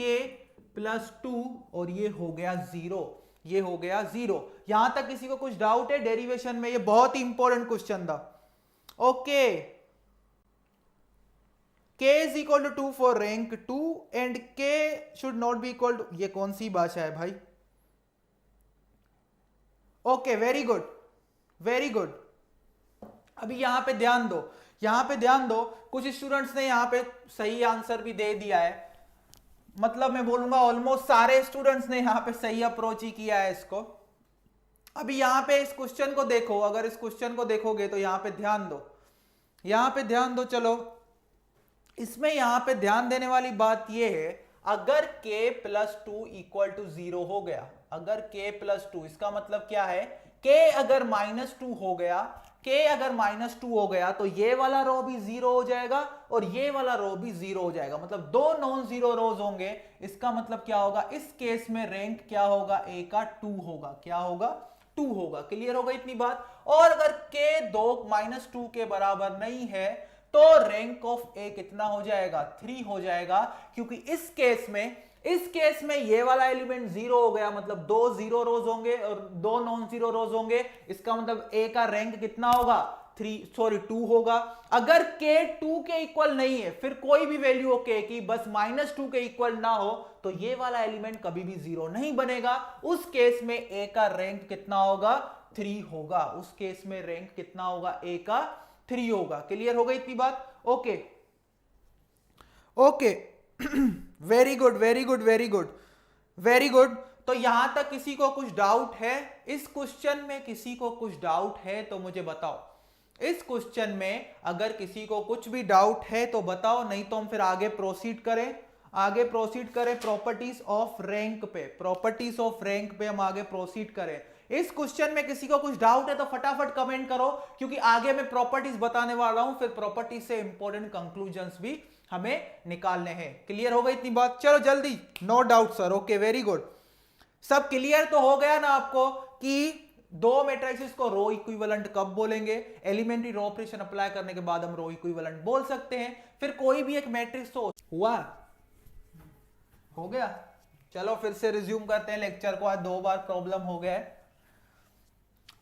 + 2 और ये हो गया 0, ये हो गया 0। यहां तक किसी को कुछ डाउट है डेरिवेशन में, ये बहुत ही इंपॉर्टेंट क्वेश्चन था। Okay, k = 2 for rank 2 and k should not be equal to, ये कौन सी भाषा है भाई। Okay, very good, very good. अभी यहां पे ध्यान दो, यहां पे ध्यान दो, कुछ स्टूडेंट्स ने यहां पे सही आंसर भी दे दिया है, मतलब मैं बोलूंगा ऑलमोस्ट सारे स्टूडेंट्स ने यहां पे सही अप्रोच ही किया है इसको। अभी यहां पे इस क्वेश्चन को देखो, अगर इस क्वेश्चन को देखोगे तो यहां पे ध्यान दो, यहां पे ध्यान दो। चलो इसमें यहां पे ध्यान देने वाली बात यह है, अगर k + 2 = 0 हो गया, अगर k + 2, इसका मतलब क्या है, k अगर -2 हो गया, k अगर -2 हो गया तो ये वाला रो भी 0 हो जाएगा और ये वाला रो भी 0 हो जाएगा, मतलब दो नॉन जीरो रोज होंगे। इसका मतलब क्या होगा, इस केस में रैंक क्या होगा, a का 2 होगा। क्या होगा, 2 होगा। क्लियर होगा इतनी बात। और अगर k -2 के बराबर नहीं है तो रैंक ऑफ a कितना हो जाएगा, 3 हो जाएगा, क्योंकि इस केस में ये वाला एलिमेंट 0 हो गया, मतलब दो जीरो रोज होंगे और दो नॉन जीरो रोज होंगे। इसका मतलब a का रैंक कितना होगा, 2 होगा। अगर k 2 के इक्वल नहीं है, फिर कोई भी वैल्यू हो k की, बस -2 के इक्वल ना हो, तो ये वाला एलिमेंट कभी भी 0 नहीं बनेगा। उस केस में a का रैंक कितना होगा, 3 होगा। उस केस में रैंक कितना होगा, a का 3 होगा। क्लियर हो गई इतनी बात। Okay okay very good very good very good very good. तो यहां तक किसी को कुछ डाउट है? इस क्वेश्चन में किसी को कुछ डाउट है तो मुझे बताओ। इस क्वेश्चन में अगर किसी को कुछ भी डाउट है तो बताओ, नहीं तो हम फिर आगे प्रोसीड करें प्रॉपर्टीज ऑफ रैंक पे। प्रॉपर्टीज ऑफ रैंक पे हम आगे प्रोसीड करें। इस क्वेश्चन में किसी को कुछ डाउट है तो फटाफट कमेंट करो, क्योंकि आगे मैं प्रॉपर्टीज बताने वाला हूं, फिर प्रॉपर्टीज से इंपॉर्टेंट कंक्लूजन्स भी हमें निकालने हैं। क्लियर हो गई इतनी बात? चलो जल्दी, no doubt sir. Okay very good. सब क्लियर तो हो गया ना आपको कि दो मैट्रिसेस को रो इक्विवेलेंट कब बोलेंगे? एलिमेंट्री रो ऑपरेशन अप्लाई करने के बाद हम रो इक्विवेलेंट बोल सकते हैं। फिर कोई भी एक मैट्रिक्स तो हुआ, हो गया। चलो फिर से रिज्यूम करते हैं लेक्चर को। आज 2 बार प्रॉब्लम हो गया है।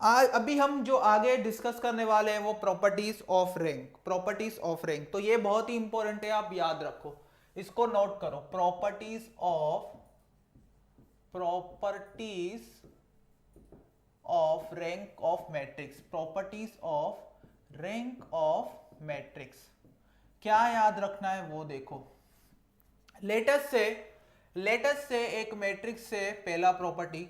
आज अभी हम जो आगे डिस्कस करने वाले हैं वो properties of rank. Properties of rank तो ये बहुत ही इंपॉर्टेंट है, आप याद रखो, इसको नोट करो। Properties of rank of matrix. Properties of rank of matrix क्या याद रखना है वो देखो। लेटेस्ट से एक मैट्रिक्स से पहला प्रॉपर्टी,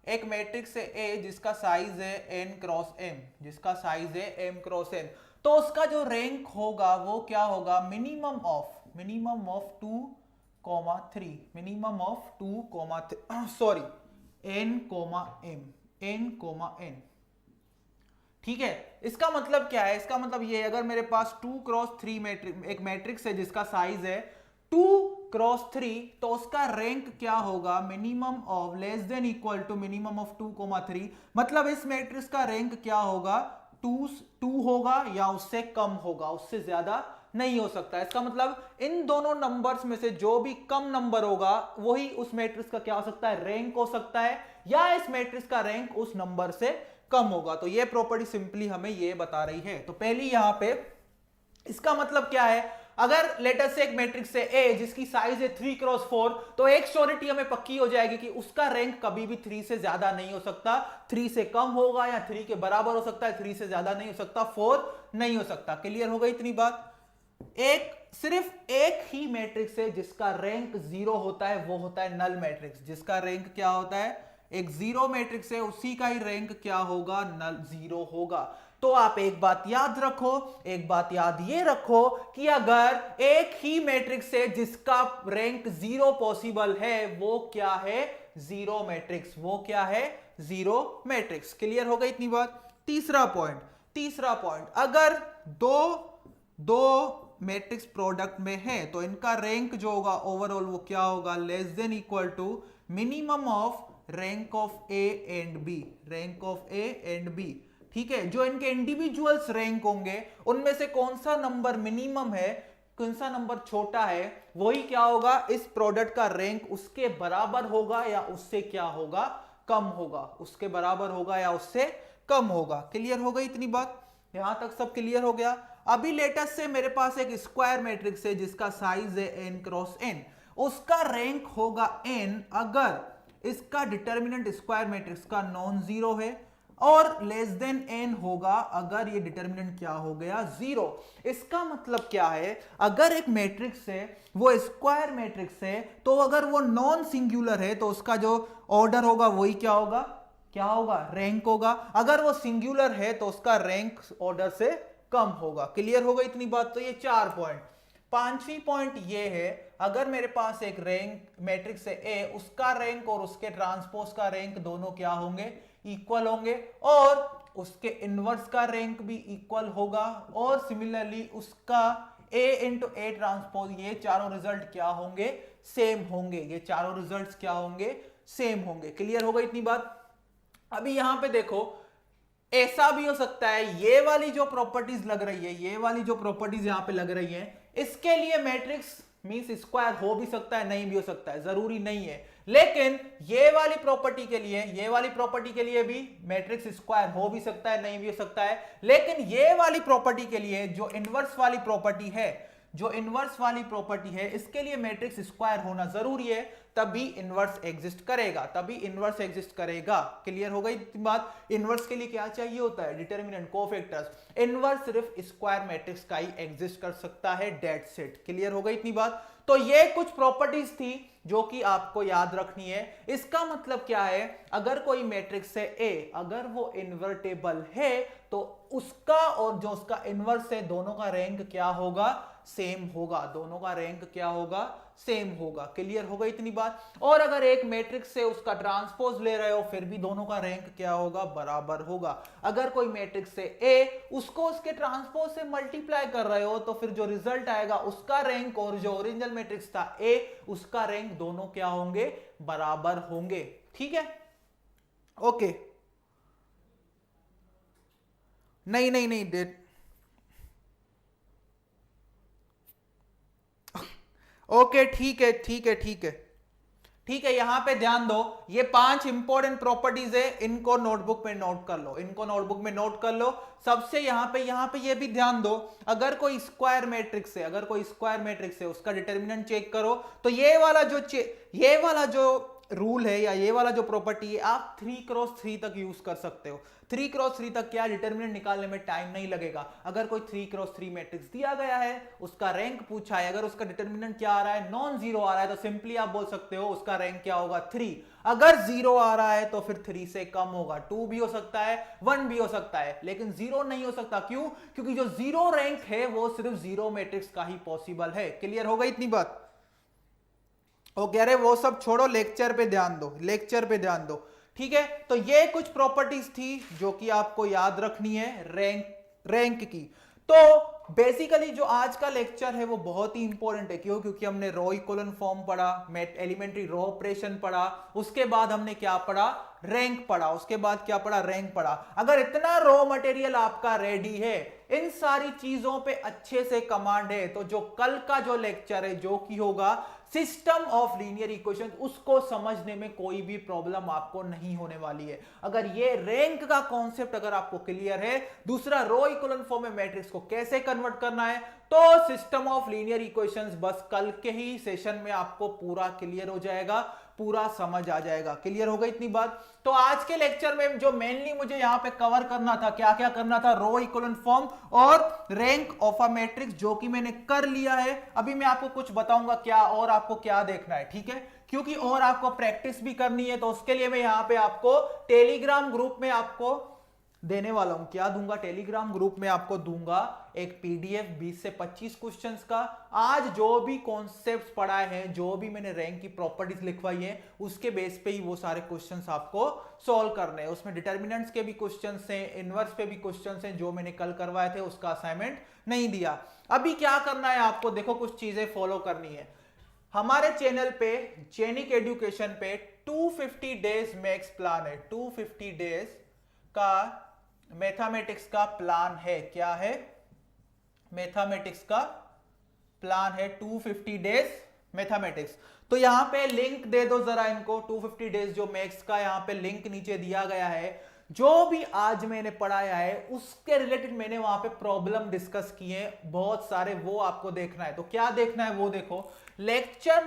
एक मैट्रिक्स से A जिसका साइज है n क्रॉस m, जिसका साइज है m क्रॉस n, तो उसका जो रैंक होगा वो क्या होगा, minimum of 2, 3, minimum of 2, sorry n, m, n। ठीक है, इसका मतलब क्या है? इसका मतलब ये, अगर मेरे पास 2 क्रॉस 3 एक मैट्रिक्स है जिसका साइज है 2 क्रॉस 3, तो उसका रैंक क्या होगा, minimum of less than equal to minimum of 2, 3। मतलब इस मैट्रिक्स का रैंक क्या होगा, 2 होगा या उससे कम होगा, उससे ज्यादा नहीं हो सकता। इसका मतलब इन दोनों नंबर्स में से जो भी कम नंबर होगा वही उस मैट्रिक्स का क्या हो सकता है, रैंक हो सकता है, या इस मैट्रिक्स का रैंक उस नंबर से कम होगा। तो ये प्रॉपर्टी सिंपली हमें ये बता रही है। तो पहली यहां पे इसका मतलब क्या है, अगर लेटर से एक मैट्रिक्स है A जिसकी साइज है 3 क्रॉस 4, तो एक श्योरिटी हमें पक्की हो जाएगी कि उसका रैंक कभी भी 3 से ज्यादा नहीं हो सकता। 3 से कम होगा या 3 के बराबर हो सकता है, 3 से ज्यादा नहीं हो सकता, 4 नहीं हो सकता। क्लियर हो गई इतनी बात? सिर्फ एक ही मैट्रिक्स है जिसका रैंक 0 होता है, वो होता है नल मैट्रिक्स। जिसका रैंक क्या होता है, एक 0 मैट्रिक्स है, उसी का ही रैंक क्या होगा, नल 0 होगा। तो आप एक बात याद रखो, एक बात याद ये रखो कि अगर एक ही मैट्रिक्स है जिसका रैंक 0 पॉसिबल है, वो क्या है, 0 मैट्रिक्स। वो क्या है, 0 मैट्रिक्स। क्लियर हो गई इतनी बात? तीसरा पॉइंट, अगर दो मैट्रिक्स प्रोडक्ट में है तो इनका रैंक जो होगा ओवरऑल वो क्या होगा, less than equal to minimum of rank of A and B. Rank of A and B, ठीक है। जो इनके इंडिविजुअल्स रैंक होंगे उनमें से कौन सा नंबर मिनिमम है, कौन सा नंबर छोटा है, वही क्या होगा, इस प्रोडक्ट का रैंक उसके बराबर होगा या उससे क्या होगा, कम होगा। उसके बराबर होगा या उससे कम होगा। क्लियर हो गई इतनी बात? यहां तक सब क्लियर हो गया? अभी लेटेस्ट से मेरे पास एक स्क्वायर मैट्रिक्स है जिसका साइज है n क्रॉस n, उसका रैंक होगा n अगर इसका डिटर्मिनेंट स्क्वायर मैट्रिक्स का नॉन जीरो है, और लेस देन n होगा अगर ये डिटर्मिनेंट क्या हो गया, 0। इसका मतलब क्या है, अगर एक मैट्रिक्स है वो स्क्वायर मैट्रिक्स है, तो अगर वो नॉन सिंगुलर है तो उसका जो ऑर्डर होगा वही क्या होगा, रैंक होगा। अगर वो सिंगुलर है तो उसका रैंक ऑर्डर से कम होगा। क्लियर होगा इतनी बात? तो ये 4 पॉइंट। पांचवी पॉइंट ये है, अगर मेरे पास एक रैंक मैट्रिक्स है A, उसका रैंक और उसके ट्रांसपोज का रैंक दोनों क्या होंगे, इक्वल होंगे, और उसके इनवर्स का रैंक भी इक्वल होगा, और सिमिलरली उसका A इंटू ए ट्रांसपोज, ये चारों रिजल्ट क्या होंगे, सेम होंगे। ये चारों रिजल्ट्स क्या होंगे, सेम होंगे। क्लियर होगा इतनी बात। अभी यहां पे देखो, ऐसा भी हो सकता है ये वाली जो प्रॉपर्टीज लग रही है, ये वाली जो प्रॉपर्टीज यहां पे लग रही है, इसके लिए मैट्रिक्स मींस स्क्वायर हो भी सकता है, नहीं भी हो सकता है, जरूरी नहीं है। लेकिन ये वाली प्रॉपर्टी के लिए, ये वाली प्रॉपर्टी के लिए भी मैट्रिक्स स्क्वायर हो भी सकता है, नहीं भी हो सकता है। लेकिन ये वाली प्रॉपर्टी के लिए जो इनवर्स वाली प्रॉपर्टी है, जो इनवर्स वाली प्रॉपर्टी है, इसके लिए मैट्रिक्स स्क्वायर होना जरूरी है, तभी इनवर्स एग्जिस्ट करेगा, तभी इनवर्स एग्जिस्ट करेगा। क्लियर हो गई बात। इनवर्स के लिए क्या चाहिए होता है, डिटरमिनेंट, कोफैक्टर्स। इनवर्स सिर्फ स्क्वायर मैट्रिक्स का ही एग्जिस्ट कर सकता है, डेट्स इट। क्लियर हो गई इतनी बात। तो ये कुछ प्रॉपर्टीज थी जो कि आपको याद रखनी है। इसका मतलब क्या है, अगर कोई मैट्रिक्स है ए, अगर वो इन्वर्टेबल है तो उसका और जो उसका इनवर्स है, दोनों का रैंक क्या होगा, सेम होगा। दोनों का रैंक क्या होगा, सेम होगा। क्लियर होगा इतनी बात। और अगर एक मैट्रिक्स से उसका ट्रांसपोज ले रहे हो, फिर भी दोनों का रैंक क्या होगा, बराबर होगा। अगर कोई मैट्रिक्स से ए, उसको उसके ट्रांसपोज से मल्टीप्लाई कर रहे हो, तो फिर जो रिजल्ट आएगा उसका रैंक और जो ओरिजिनल मैट्रिक्स था ए, उसका रैंक दोनों क्या होंगे, बराबर होंगे। ठीक है, ओके। नहीं नहीं नहीं डेट, ओके ठीक है ठीक है ठीक है ठीक है। यहां पे ध्यान दो, ये 5 इंपॉर्टेंट प्रॉपर्टीज है, इनको नोटबुक में नोट कर लो, इनको नोटबुक में नोट कर लो। सबसे यहां पे ये भी ध्यान दो, अगर कोई स्क्वायर मैट्रिक्स है, अगर कोई स्क्वायर मैट्रिक्स है, उसका डिटरमिनेंट चेक करो, तो ये वाला जो रूल है या ये वाला जो प्रॉपर्टी है, आप 3x3 तक यूज कर सकते हो। 3x3 तक क्या, डिटरमिनेंट निकालने में टाइम नहीं लगेगा। अगर कोई 3x3 मैट्रिक्स दिया गया है, उसका रैंक पूछा है, अगर उसका डिटरमिनेंट क्या आ रहा है, नॉन जीरो आ रहा है, तो सिंपली आप बोल सकते हो उसका रैंक क्या होगा, 3। अगर 0 आ रहा है तो फिर 3 से कम होगा, 2 भी हो सकता है, 1 भी हो सकता है, लेकिन 0 नहीं हो सकता। क्यों? क्योंकि जो 0 रैंक है वो सिर्फ 0 मैट्रिक्स का ही पॉसिबल है। क्लियर हो गई इतनी बात। ओके, अरे वो सब छोड़ो, लेक्चर पे ध्यान दो, लेक्चर पे ध्यान दो। ठीक है, तो ये कुछ प्रॉपर्टीज थी जो कि आपको याद रखनी है रैंक की। तो बेसिकली जो आज का लेक्चर है वो बहुत ही इंपॉर्टेंट है। क्यों? क्योंकि हमने रो इक्विवेलेंट फॉर्म पढ़ा, एलिमेंट्री रो ऑपरेशन पढ़ा, उसके बाद हमने क्या पढ़ा, रैंक पढ़ा, उसके बाद क्या पढ़ा, रैंक पढ़ा। अगर इतना रॉ मटेरियल आपका रेडी है, इन सारी चीजों पे अच्छे से कमांड है, तो जो कल का जो लेक्चर है, जो कि होगा सिस्टम ऑफ लीनियर इक्वेशन, उसको समझने में कोई भी प्रॉब्लम आपको नहीं होने वाली है। अगर ये रैंक का कॉन्सेप्ट अगर आपको क्लियर है, दूसरा रो इक्विवेलेंट फॉर्म में मैट्रिक्स को कैसे कन्वर्ट करना है, तो सिस्टम ऑफ लीनियर इक्वेशंस बस कल के ही सेशन में आपको पूरा क्लियर हो जाएगा, पूरा समझ आ जाएगा। क्लियर होगा इतनी बात। तो आज के लेक्चर में जो मेनली मुझे यहां पे कवर करना था, क्या क्या करना था, रो इक्विवेलेंट फॉर्म और रैंक ऑफ अ मैट्रिक्स, जो कि मैंने कर लिया है। अभी मैं आपको कुछ बताऊंगा क्या और आपको क्या देखना है, ठीक है, क्योंकि और आपको प्रैक्टिस भी करनी है। तो उसके लिए मैं यहां पे आपको टेलीग्राम ग्रुप में आपको देने वाला हूं। क्या दूंगा, टेलीग्राम ग्रुप में आपको दूंगा एक पीडीएफ 20 से 25 क्वेश्चंस का। आज जो भी कॉन्सेप्ट्स पढ़ाए हैं, जो भी मैंने रैंक की प्रॉपर्टीज लिखवाई है, उसके बेस पे ही वो सारे क्वेश्चंस आपको सॉल्व करने हैं। उसमें डिटर्मिनेंट्स के भी क्वेश्चंस हैं, इनवर्स पे भी क्वेश्चंस हैं, जो मैंने कल करवाए थे उसका असाइनमेंट नहीं दिया। अभी क्या करना है आपको, देखो कुछ चीजें फॉलो करनी है। हमारे चैनल पे जेनिक एजुकेशन पे 250 डेज मैक्स प्लान है, 250 डेज का मैथमेटिक्स का प्लान है। क्या है? मैथमेटिक्स का प्लान है, 250 डेज मैथमेटिक्स। तो यहां पे लिंक दे दो जरा इनको, 250 डेज जो मैथ्स का यहां पे लिंक नीचे दिया गया है। जो भी आज मैंने पढ़ाया है उसके रिलेटेड मैंने वहां पे प्रॉब्लम डिस्कस किए हैं बहुत सारे, वो आपको देखना है। तो क्या देखना है वो देखो, लेक्चर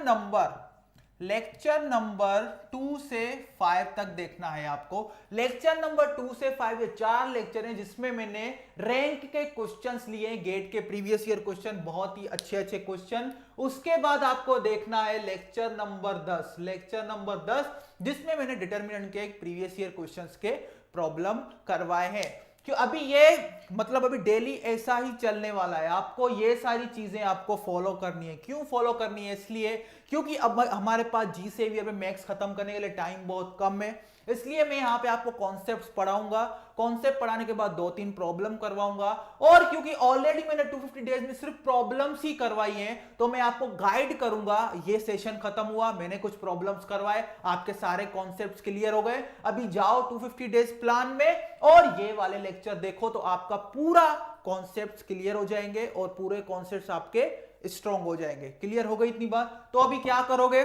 नंबर 2 से 5 तक देखना है आपको। लेक्चर नंबर 2 से 5 ये 4 लेक्चर हैं जिसमें मैंने रैंक के क्वेश्चंस लिए, गेट के प्रीवियस ईयर क्वेश्चन, बहुत ही अच्छे क्वेश्चन। उसके बाद आपको देखना है लेक्चर नंबर 10, जिसमें मैंने डिटरमिनेंट के प्रीवियस ईयर क्वेश्चंस के प्रॉब्लम करवाए हैं। क्यों? अभी ये मतलब अभी डेली ऐसा ही चलने वाला है, आपको ये सारी चीजें आपको फॉलो करनी है। क्यों फॉलो करनी है? इसलिए क्योंकि अब हमारे पास जी सेवियर में मैथ्स खत्म करने के लिए टाइम बहुत कम है। इसलिए मैं यहाँ पे आपको कॉन्सेप्ट्स पढ़ाऊंगा, कॉन्सेप्ट पढ़ाने के बाद 2-3 प्रॉब्लम करवाऊंगा। और क्योंकि ऑलरेडी मैंने 250 डेज में सिर्फ प्रॉब्लम्स ही करवाई हैं, तो मैं आपको गाइड करूंगा। ये सेशन खत्म हुआ, मैंने कुछ प्रॉब्लम्स करवाए, आपके सारे कॉन्सेप्ट्स क्लियर हो गए, अभी जाओ 250 डेज प्लान में और ये वाले लेक्चर देखो, तो आपका पूरा कॉन्सेप्ट्स क्लियर हो जाएंगे और पूरे कॉन्सेप्ट्स आपके स्ट्रॉन्ग हो जाएंगे। क्लियर हो गई इतनी बात? तो अभी क्या करोगे,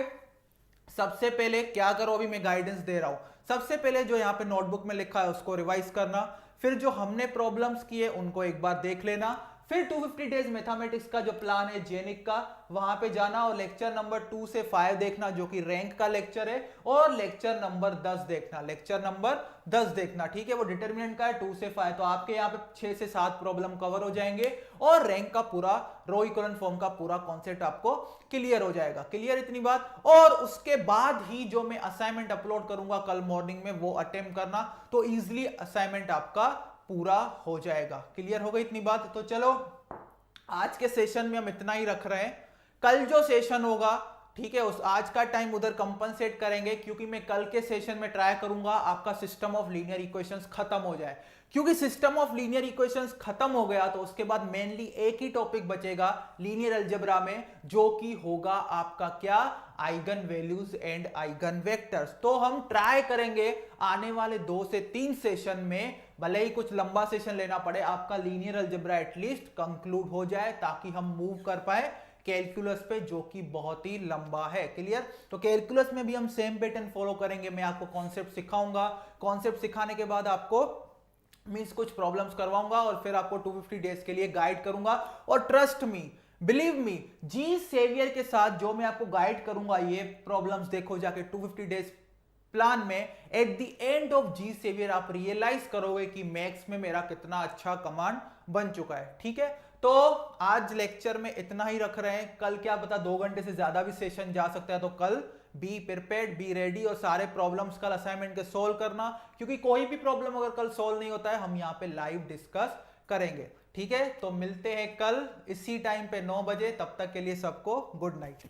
सबसे पहले क्या करो, अभी मैं गाइडेंस दे रहा हूं। सबसे पहले जो यहां पे नोटबुक में लिखा है उसको रिवाइज करना, फिर जो हमने प्रॉब्लम्स किए उनको एक बार देख लेना, फिर 250 डेज मैथमेटिक्स का जो प्लान है जेनिक का, वहां पे जाना और लेक्चर नंबर 2 से 5 देखना जो कि रैंक का लेक्चर है, और लेक्चर नंबर 10 देखना, लेक्चर नंबर 10 देखना, ठीक है, वो डिटरमिनेंट का है 2 से 5। तो आपके यहाँ पे 6 से 7 प्रॉब्लम कवर हो जाएंगे और रैंक का पूरा रो इक्विवेलेंट फॉर्म का पूरा कॉन्सेप्ट आपको क्लियर हो जाएगा। क्लियर इतनी बात? और उसके बाद ही जो मैं असाइनमेंट अपलोड करूंगा कल मॉर्निंग में वो अटेम्प्ट करना, तो इजिली असाइनमेंट आपका पूरा हो जाएगा। क्लियर हो गई इतनी बात? तो चलो आज के सेशन में हम इतना ही रख रहे हैं। कल जो सेशन होगा, ठीक है, उस आज का टाइम उधर कंपनसेट करेंगे, क्योंकि मैं कल के सेशन में ट्राई करूंगा आपका सिस्टम ऑफ लीनियर इक्वेशंस खत्म हो जाए। क्योंकि सिस्टम ऑफ लीनियर इक्वेशंस खत्म हो गया तो उसके बाद मेनली एक ही टॉपिक बचेगा लीनियर अलजेब्रा में, जो कि होगा आपका क्या, eigen values and eigen vectors. तो हम ट्राई करेंगे आने वाले 2 से 3 सेशन में, भले ही कुछ लंबा सेशन लेना पड़े, आपका लीनियर अलजेब्रा एटलीस्ट कंक्लूड हो जाए, ताकि हम मूव कर पाए कैलकुलस पे, जो कि बहुत ही लंबा है। क्लियर? तो कैलकुलस में भी हम सेम पैटर्न फॉलो करेंगे। मैं आपको कॉन्सेप्ट सिखाऊंगा, कॉन्सेप्ट सिखाने के बाद आपको मींस कुछ प्रॉब्लम्स करवाऊंगा और फिर आपको 250 डेज के लिए गाइड करूंगा। और ट्रस्ट मी, बिलीव मी, जी सेवियर के साथ जो मैं आपको गाइड करूंगा, ये प्रॉब्लम्स देखो जाके 250 डेज प्लान में, एट द एंड ऑफ जी सेवियर आप रियलाइज करोगे कि मैथ्स में मेरा कितना अच्छा कमांड बन चुका है। ठीक है, तो आज लेक्चर में इतना ही रख रहे हैं। कल क्या पता 2 घंटे से ज्यादा भी सेशन जा सकता है, तो कल बी प्रिपेयर्ड, बी रेडी, और सारे प्रॉब्लम्स कल असाइनमेंट के सोल्व करना, क्योंकि कोई भी प्रॉब्लम अगर कल सोल्व नहीं होता है हम यहाँ पे लाइव डिस्कस करेंगे। ठीक है, तो मिलते हैं कल इसी टाइम पे 9 बजे। तब तक के लिए सबको गुड नाइट।